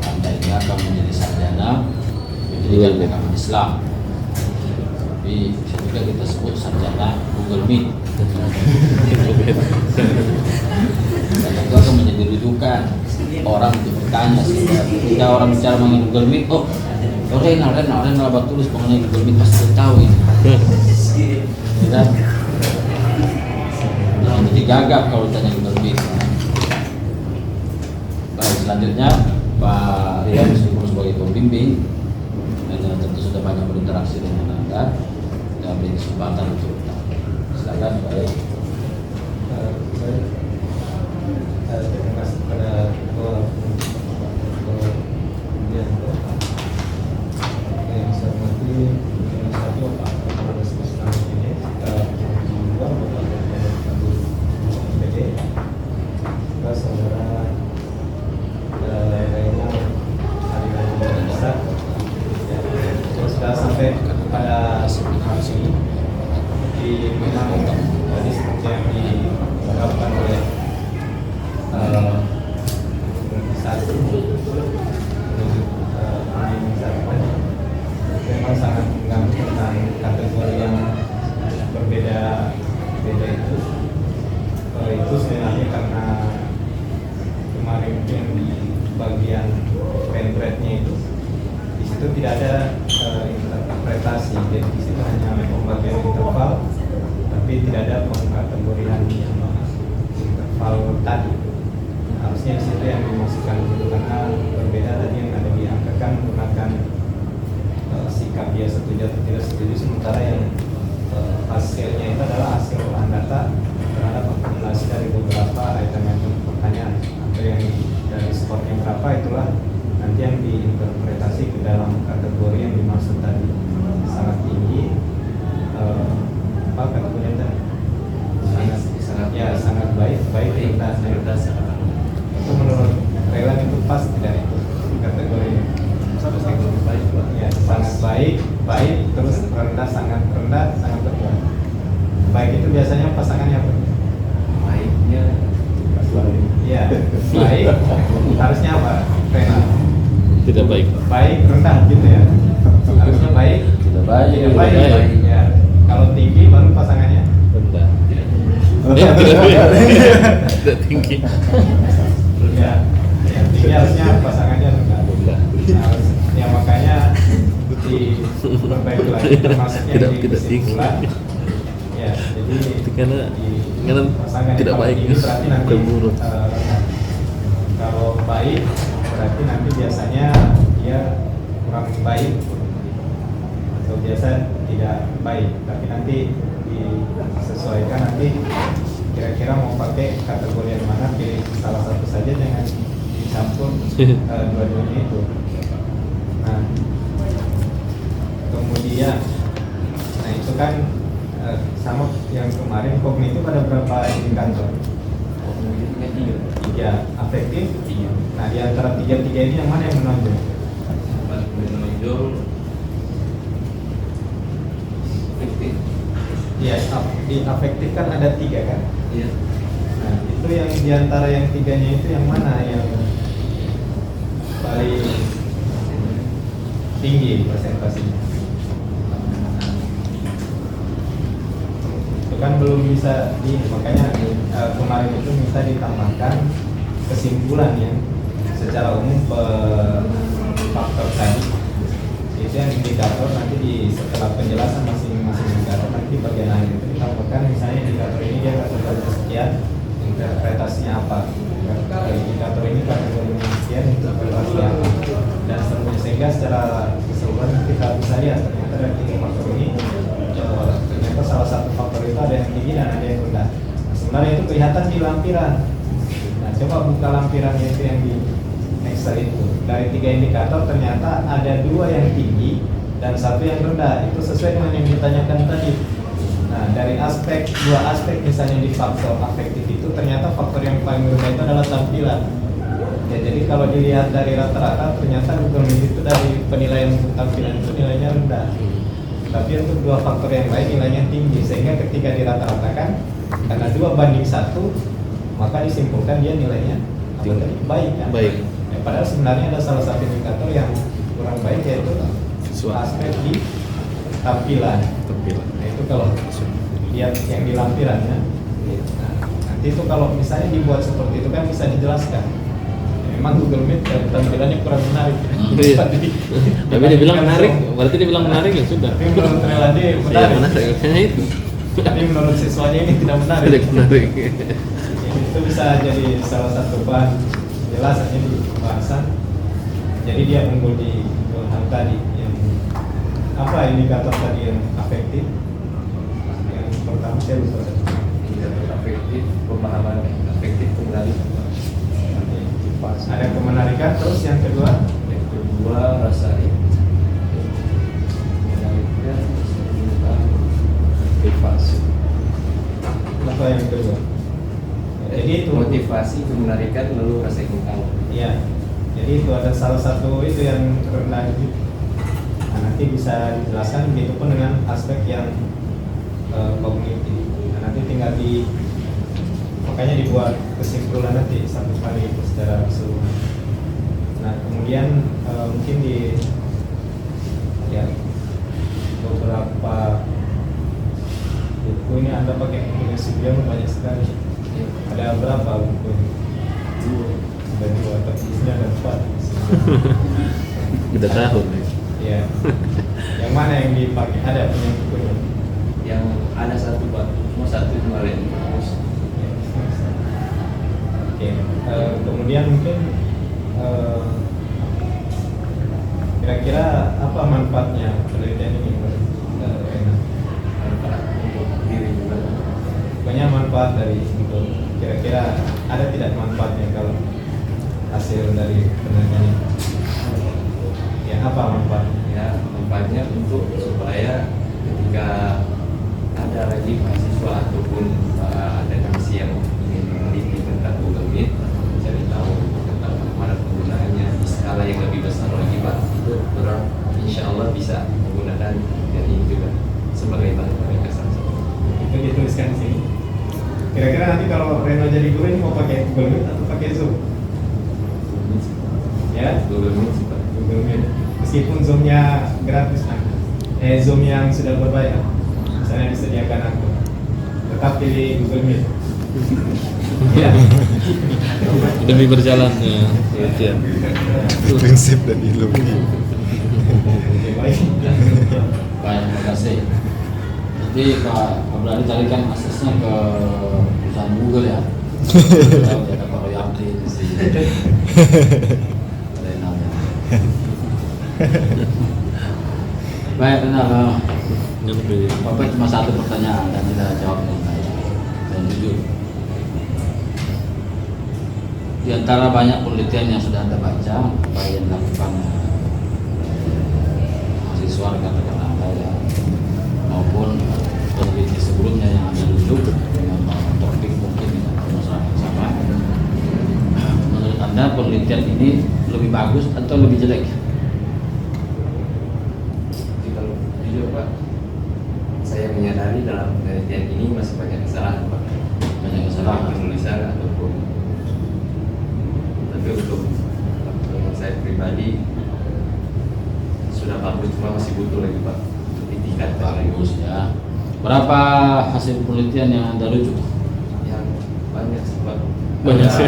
Speaker 1: Anda ini akan menjadi sarjana pendidikan agama Islam. Tapi bisa juga kita sebut sarjana Google Meet. Dan itu akan menjadi rujukan orang untuk bertanya sehingga ketika orang bicara mengenai Google Meet, Renal tulis mengenai Google Meet pasti tahu ini. Ya, nah, jadi gagap kalau ditanya Google Meet. Baik, selanjutnya Pak Rian meskipun sebagai pembimbing dan tentu sudah banyak berinteraksi dengan Anda, kita beri kesempatan untuk bertanya. Silakan Pak Rian.
Speaker 5: Terima kasih kepada ketua yang saya hormati yang satu Pak Kepala Sekolah ini kita dua Bapak PD juga saudara Renal Hari Besar terus sudah sampai pada ini di memang tadi seperti yang diungkapkan oleh satu memang sangat mengganggu tentang kategori yang berbeda itu. Itu sebenarnya karena kemarin yang di bagian pentrade-nya itu di situ tidak ada interpretasi, jadi di situ hanya pembagian interval, tapi tidak ada pengkategorian interval tadi. Harusnya di situ yang dimasukkan dulu karena berbeda tadi yang ada diangkakan menggunakan sikap dia setuju atau tidak setuju, sementara yang hasilnya itu adalah hasil olahan data terhadap akumulasi dari beberapa item-item pertanyaan atau yang dari skornya berapa itulah nanti yang diinterpretasi ke dalam kategori yang dimaksud tadi. Sangat tinggi apa kategorinya tadi? Sangat baik rendah. Itu menurut Relan itu pas tidak itu kategorinya? Ya, sangat baik, terus sangat rendah, sangat rendah. Baik itu biasanya pasangannya apa?
Speaker 3: Baiknya
Speaker 5: Iya, baik. Harusnya apa? Relan.
Speaker 4: Tidak baik.
Speaker 5: Baik, rendah gitu ya. Harusnya baik.
Speaker 1: Tidak baik.
Speaker 5: Tidak baik. Ya. Kalau tinggi baru pasangannya.
Speaker 4: Rendah. Ya, tidak tinggi.
Speaker 5: Ya, yang tinggi harusnya pasangannya rendah. Harus, ya makanya diperbaiki lagi termasuknya
Speaker 4: Tidak
Speaker 5: di kesimpulan. Ya, jadi
Speaker 4: Karena
Speaker 5: pasangan
Speaker 4: tidak
Speaker 5: kalau
Speaker 4: baik,
Speaker 5: tinggi berarti nanti
Speaker 4: bukan buruk.
Speaker 5: kalau baik berarti nanti biasanya dia kurang baik atau biasa tidak baik, tapi nanti disesuaikan nanti kira-kira mau pakai kategori yang mana, pilih salah satu saja, jangan dicampur dua-duanya itu. Nah, kemudian, nah itu kan sama yang kemarin kognitif ada berapa indikator?
Speaker 3: Kognitifnya 3.
Speaker 5: 3 afektif.
Speaker 3: 3.
Speaker 5: Nah, di antara 3 ini yang mana yang menonjol?
Speaker 3: Menonjol efektif.
Speaker 5: Iya, di afektif kan ada 3 kan?
Speaker 3: Iya.
Speaker 5: Nah, itu yang di antara yang 3-nya itu yang mana yang paling tinggi persentasenya? Itu kan belum bisa makanya kemarin itu minta ditambahkan kesimpulan yang secara umum faktor tadi itu yang indikator nanti setelah penjelasan masing-masing indikator nanti di bagian akhir itu ditambahkan misalnya indikator ini dia kategori sekian interpretasinya apa, indikator ini kategorinya sekian interpretasinya apa, dan seterusnya, sehingga secara keseluruhan kita bisa lihat ternyata dari 3 faktor ini ternyata salah satu faktor itu ada yang tinggi dan ada yang rendah. Sebenarnya itu kelihatan di lampiran. Nah, coba buka lampirannya itu yang di Excel itu. Dari 3 indikator ternyata ada 2 yang tinggi dan 1 yang rendah. Itu sesuai dengan yang ditanyakan tadi. Nah, dari dua aspek misalnya di faktor afektif itu ternyata faktor yang paling rendah itu adalah tampilan. Ya, jadi kalau dilihat dari rata-rata ternyata Google Meet itu dari penilaian tampilan itu nilainya rendah. Tapi untuk 2 faktor yang lain nilainya tinggi, sehingga ketika dirata-ratakan karena 2:1 maka disimpulkan dia nilainya baik kan?
Speaker 4: Baik.
Speaker 5: Ya, padahal sebenarnya ada salah satu indikator yang kurang baik yaitu aspek di tampilan. Nah, itu kalau lihat yang di lampirannya. Nah, nanti itu kalau misalnya dibuat seperti itu kan bisa dijelaskan. Memang Google Meet tampilannya kurang menarik.
Speaker 4: Iya. Tapi dia bilang menarik, berarti dia bilang menarik ya sudah.
Speaker 5: Tapi menurut Relandi
Speaker 4: Iya,
Speaker 5: menarik.
Speaker 4: menarik, kayaknya itu.
Speaker 5: Tapi menurut siswanya ini tidak menarik.
Speaker 4: Tidak menarik.
Speaker 5: Itu bisa jadi salah satu bahan jelasannya di bahasan. Jadi dia unggul di hal tadi yang apa indikator tadi yang afektif. Yang pertama saya lupa tadi.
Speaker 3: Indikator afektif, pemahaman afektif kendali.
Speaker 5: Ada kemenarikan, terus yang kedua
Speaker 3: rasa motivasi.
Speaker 5: apa yang kedua? Jadi itu
Speaker 3: Motivasi, menarikan, lalu rasa ingin tahu.
Speaker 5: iya. Jadi itu ada salah satu itu yang rendah itu. Nah, nanti bisa dijelaskan begitu pun dengan aspek yang kognitif. Nah, nanti tinggal makanya dibuat kesimpulan nanti satu kali itu secara keseluruhan. Nah, kemudian mungkin ya beberapa buku ini Anda pakai bukunya Subianto banyak sekali. Ada berapa buku? 2. Ada 2, tapi di sini ada 4.
Speaker 4: Udah tahun.
Speaker 5: Ya. Yang mana yang dipakai? Ada punya bukunya?
Speaker 3: Yang ada 1 Pak, cuma 1 kemarin.
Speaker 5: Oke, kemudian mungkin kira-kira apa manfaatnya penelitian ini?
Speaker 3: Manfaat untuk diri juga.
Speaker 5: Pokoknya manfaat dari itu. Kira-kira ada tidak manfaatnya kalau hasil dari penelitian ini? Ya, apa manfaatnya?
Speaker 3: Ya, manfaatnya untuk supaya ketika ada lagi mahasiswa ataupun akademisi yang ingin meneliti tentang Google Meet, cari tahu tentang bagaimana penggunaannya di skala yang lebih besar lagi Pak, itu orang insya Allah bisa menggunakan dan ini juga sebagai bahan mereka saja.
Speaker 5: Itu dituliskan di sini. Kira-kira nanti kalau Reno jadi guru ini mau pakai Google Meet atau pakai Zoom? Ya,
Speaker 3: Google Meet sih Pak.
Speaker 5: Google Meet. Meskipun Zoom-nya gratis kan, Zoom yang sudah berbayar, misalnya disediakan akun, tetap pilih Google Meet. Ya.
Speaker 4: Demi berjalannya latihan.
Speaker 6: Prinsip dan ilmu.
Speaker 5: Oke, baik.
Speaker 1: Baik, terima kasih. Jadi Pak Abrani tadi kan aksesnya ke perusahaan Google ya. Ada Pak Royamti di sini. Renalnya. Baik, Renal. Bapak cuma 1 pertanyaan dan kita jawab dengan baik dan jujur. Di antara banyak penelitian yang sudah Anda baca, apa yang dilakukan mahasiswa rekan-rekan Anda ya, maupun peneliti sebelumnya yang Anda rujuk dengan topik mungkin dengan permasalahan yang sama, menurut Anda penelitian ini lebih bagus atau lebih jelek?
Speaker 3: Jadi kalau jujur Pak, saya menyadari dalam penelitian ini masih banyak kesalahan Pak.
Speaker 1: Banyak kesalahan.
Speaker 3: Penulisan ataupun, tapi untuk saya pribadi sudah bagus, cuma masih butuh lagi Pak untuk ditingkatkan lagi.
Speaker 1: Bagus ya. Berapa hasil penelitian yang Anda rujuk?
Speaker 3: Yang banyak sih Pak.
Speaker 4: Banyak sih.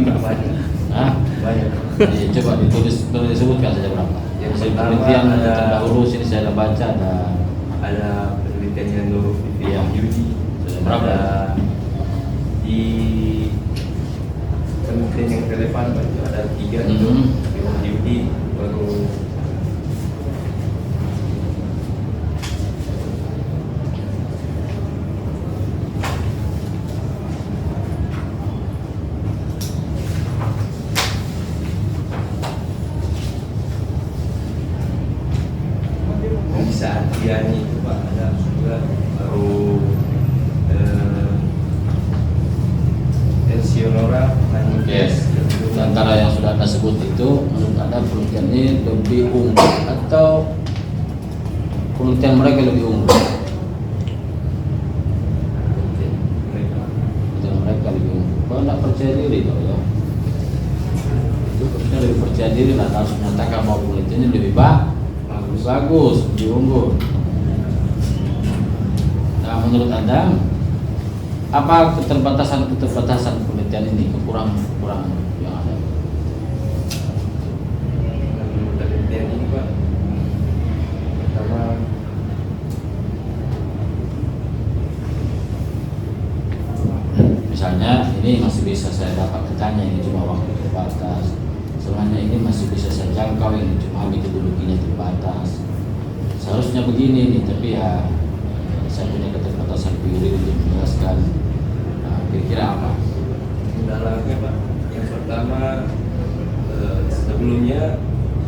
Speaker 3: Banyak.
Speaker 1: Hah?
Speaker 3: Banyak.
Speaker 1: Ya, coba disebutkan saja berapa.
Speaker 3: Yang
Speaker 1: Hasil
Speaker 3: pertama
Speaker 1: penelitian
Speaker 3: ada-
Speaker 1: terdahulu sini saya baca
Speaker 3: Ada penelitian yang dulu di
Speaker 1: Iya.
Speaker 3: Yudi.
Speaker 1: Berapa?
Speaker 3: Ada di penelitian yang relevan Pak, itu ada 3 itu di Yudi, baru bisa Adriani itu Pak, ada juga, baru Elsionora
Speaker 1: Yes. Di antara yang sudah Anda sebut itu, menurut Anda penelitian ini lebih unggul atau penelitian mereka lebih unggul? Penelitian mereka lebih unggul. Kalau tidak percaya diri toh ya, itu harusnya lebih percaya diri lah, harus menyatakan bahwa penelitiannya lebih bagus, lebih unggul. Nah, menurut Anda apa keterbatasan penelitian ini, kekurangan yang ada?
Speaker 3: penelitian ini Pak, pertama
Speaker 1: Misalnya ini masih bisa saya dapat bertanya, ini cuma waktu terbatas. Semuanya ini masih bisa saya jangkau, ini cuma metodologinya terbatas. Seharusnya begini nih, tapi ya saya punya keterbatasan teori untuk menjelaskan. Nah, kira-kira apa?
Speaker 3: kendalanya Pak, yang pertama sebelumnya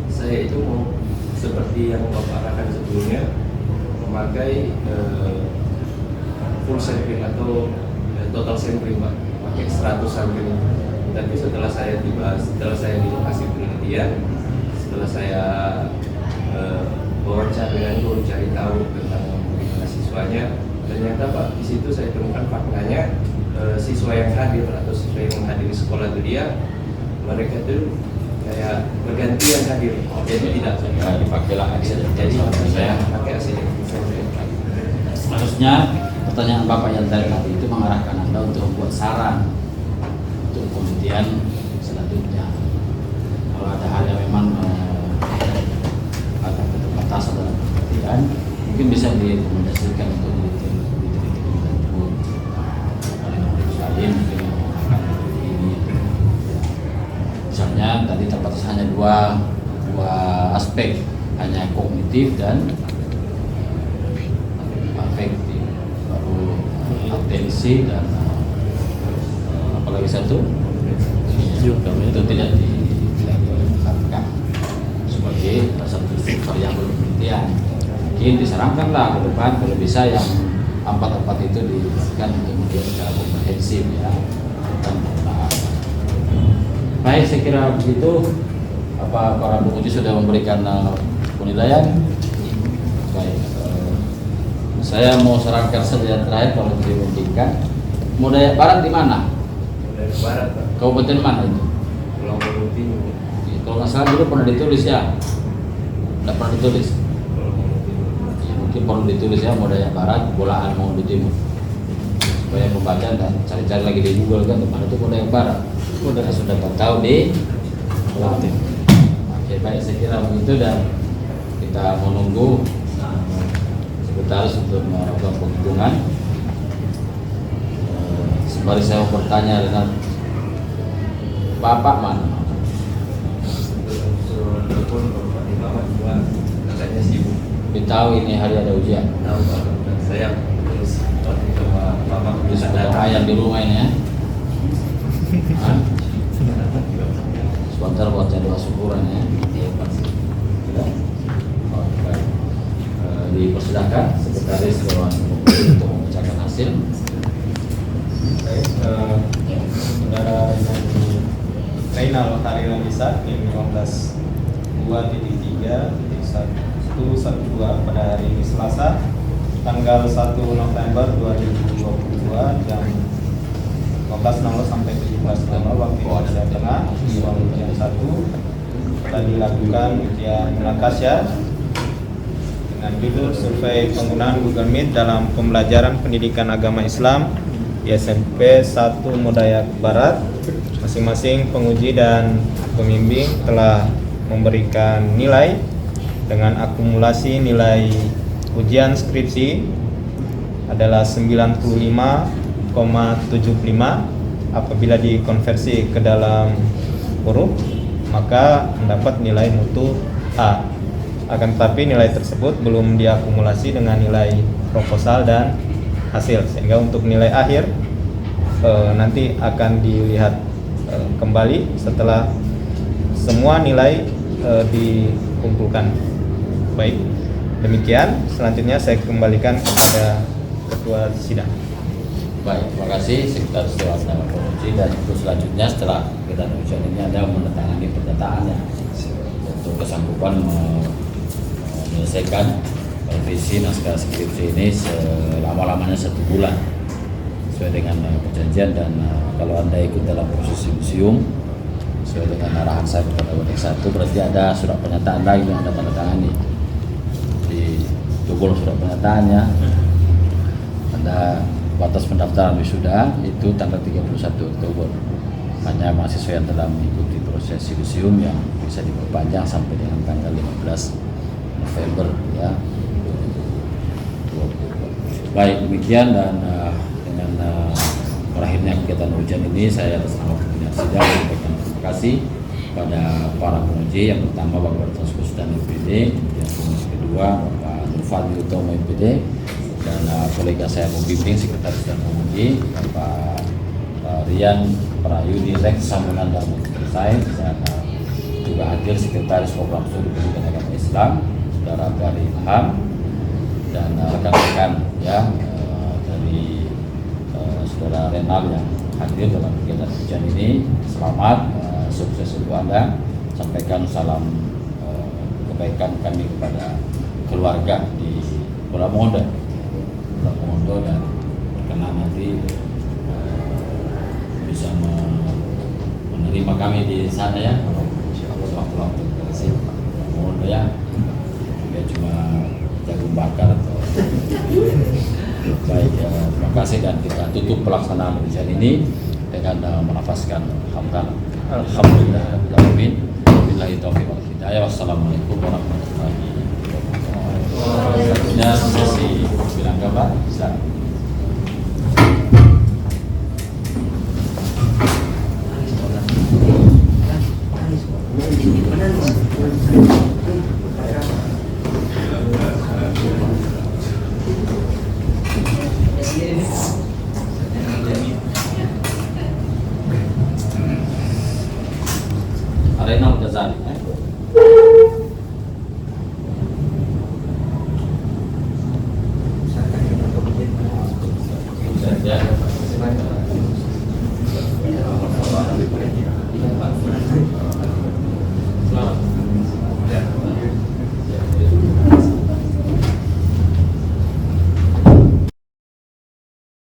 Speaker 3: saya itu mau seperti yang Bapak arahkan sebelumnya, memakai full sampling atau total sampling Pak, pakai 100 sampling. Tapi setelah saya di lokasi penelitian, setelah saya wawancara dengan guru, cari tahu tentang bagaimana siswanya, ternyata Pak di situ saya temukan faktanya, siswa yang hadir atau siswa yang menghadiri sekolah itu mereka itu kayak bergantian hadir, jadi tidak
Speaker 1: Ya, dipakailah aja.
Speaker 3: jadi
Speaker 1: saya
Speaker 3: saya pakai hasil sampling.
Speaker 1: harusnya pertanyaan Bapak yang tadi itu mengarahkan Anda untuk membuat saran untuk penelitian selanjutnya. Kalau ada hal yang memang ada keterbatasan dalam penelitian, mungkin bisa direkomendasikan untuk diteliti lanjut oleh penulis lain, mungkin yang menggunakan ini. Misalnya tadi terbatas hanya dua aspek, hanya kognitif dan afektif, baru atensi dan apalagi satu itu tidak dilakukan sebagai satu variabel penelitian. Mungkin disarankanlah ke depan kalau bisa yang 4 itu dilakukan kemudian secara komprehensif ya. Dan baik, saya kira begitu. Apa para penguji sudah memberikan penilaian? Baik. Saya mau sarankan saja yang terakhir kalau dimungkinkan. Mau Dayak Barat di mana?
Speaker 3: Dari barat Pak,
Speaker 1: Kabupaten mana itu?
Speaker 3: Pulau Bulu Timur.
Speaker 1: Kalau nggak salah dulu pernah ditulis ya? Tidak pernah ditulis?
Speaker 3: Pulau Bulu Timur.
Speaker 1: Ya, mungkin perlu ditulis ya, mau Dayak Barat, Bolaan mau di Timur. Supaya pembaca dan cari-cari lagi di Google kan, mana itu mau Dayak Barat. Saya sudah tahu di Bolaan. Oke, baik, saya kira begitu dan kita menunggu sekretaris untuk melakukan penghitungan. Sembari saya mau bertanya dengan Bapak mana?
Speaker 3: Telepon Bapak di bawah juga katanya sibuk.
Speaker 1: Tahu ini hari ada ujian.
Speaker 3: Tahu Pak, saya terus sama Bapak
Speaker 1: Di
Speaker 3: bisa
Speaker 1: sekolah
Speaker 3: datang.
Speaker 1: ayam di rumah ini ya. Hah? Sebentar buat cari syukuran ya. Sudah? Oh, baik. Dipersilakan Sekretaris Dewan Pembeli untuk membacakan hasil.
Speaker 5: Baik, saudara Reynal Harilan Isa NIM 15.2.3.112 pada hari ini Selasa tanggal 1 November 2022 jam 15.00 sampai 17.00 waktu Indonesia Tengah di ruang ujian 1 telah dilakukan ujian Munakasya dengan judul survei penggunaan Google Meet dalam pembelajaran pendidikan agama Islam di SMP 1 Modayak Barat. Masing-masing penguji dan pembimbing telah memberikan nilai dengan akumulasi nilai ujian skripsi adalah 95,75 apabila dikonversi ke dalam huruf maka mendapat nilai mutu A. Akan tetapi nilai tersebut belum diakumulasi dengan nilai proposal dan hasil, sehingga untuk nilai akhir nanti akan dilihat kembali setelah semua nilai dikumpulkan. Baik, demikian. Selanjutnya saya kembalikan kepada Ketua Sidang.
Speaker 1: Baik, terima kasih Sekretaris Dewan Penguji. Dan untuk selanjutnya setelah kita ujian ini ada menandatangani pernyataannya untuk kesanggupan menyelesaikan revisi naskah skripsi ini selama-lamanya 1 bulan sesuai dengan perjanjian. Dan kalau Anda ikut dalam proses museum sesuai dengan arahan saya kepada Wadik 1 berarti ada surat pernyataan lagi yang Anda tandatangani di tubul surat pernyataannya. Anda batas pendaftaran wisuda itu tanggal 31 Oktober. Hanya mahasiswa yang telah mengikuti proses museum yang bisa diperpanjang sampai dengan tanggal 15 November ya. Baik, demikian. Dan dengan berakhirnya kegiatan ujian ini saya atas nama pimpinan sidang menyampaikan terima kasih pada para penguji. Yang pertama Bapak Transkus dan MPD, yang kedua Bapak Nurfadli Utomo MPD, dan kolega saya pembimbing Sekretaris dan penguji Bapak Rian Prayudi Rex Samunan dan Sain, dan juga hadir Sekretaris Program Studi Pendidikan Agama Islam Saudara Bari Ilham, dan rekan-rekan ya dari Saudara Renal yang hadir dalam kegiatan ujian ini. Selamat, sukses untuk Anda. Sampaikan salam kebaikan kami kepada keluarga di Pulau Mongondo dan karena nanti bisa menerima kami di sana ya. Waktu-waktu kasih Mongondo ya. Dia cuma jagung bakar atau baik ya, terima kasih. Dan kita tutup pelaksanaan ujian ini dengan melafazkan alhamdulillah rabbil alamin. Billahi taufiq wal hidayah. Wassalamualaikum warahmatullahi wabarakatuh. Selanjutnya sesi bilang kabar.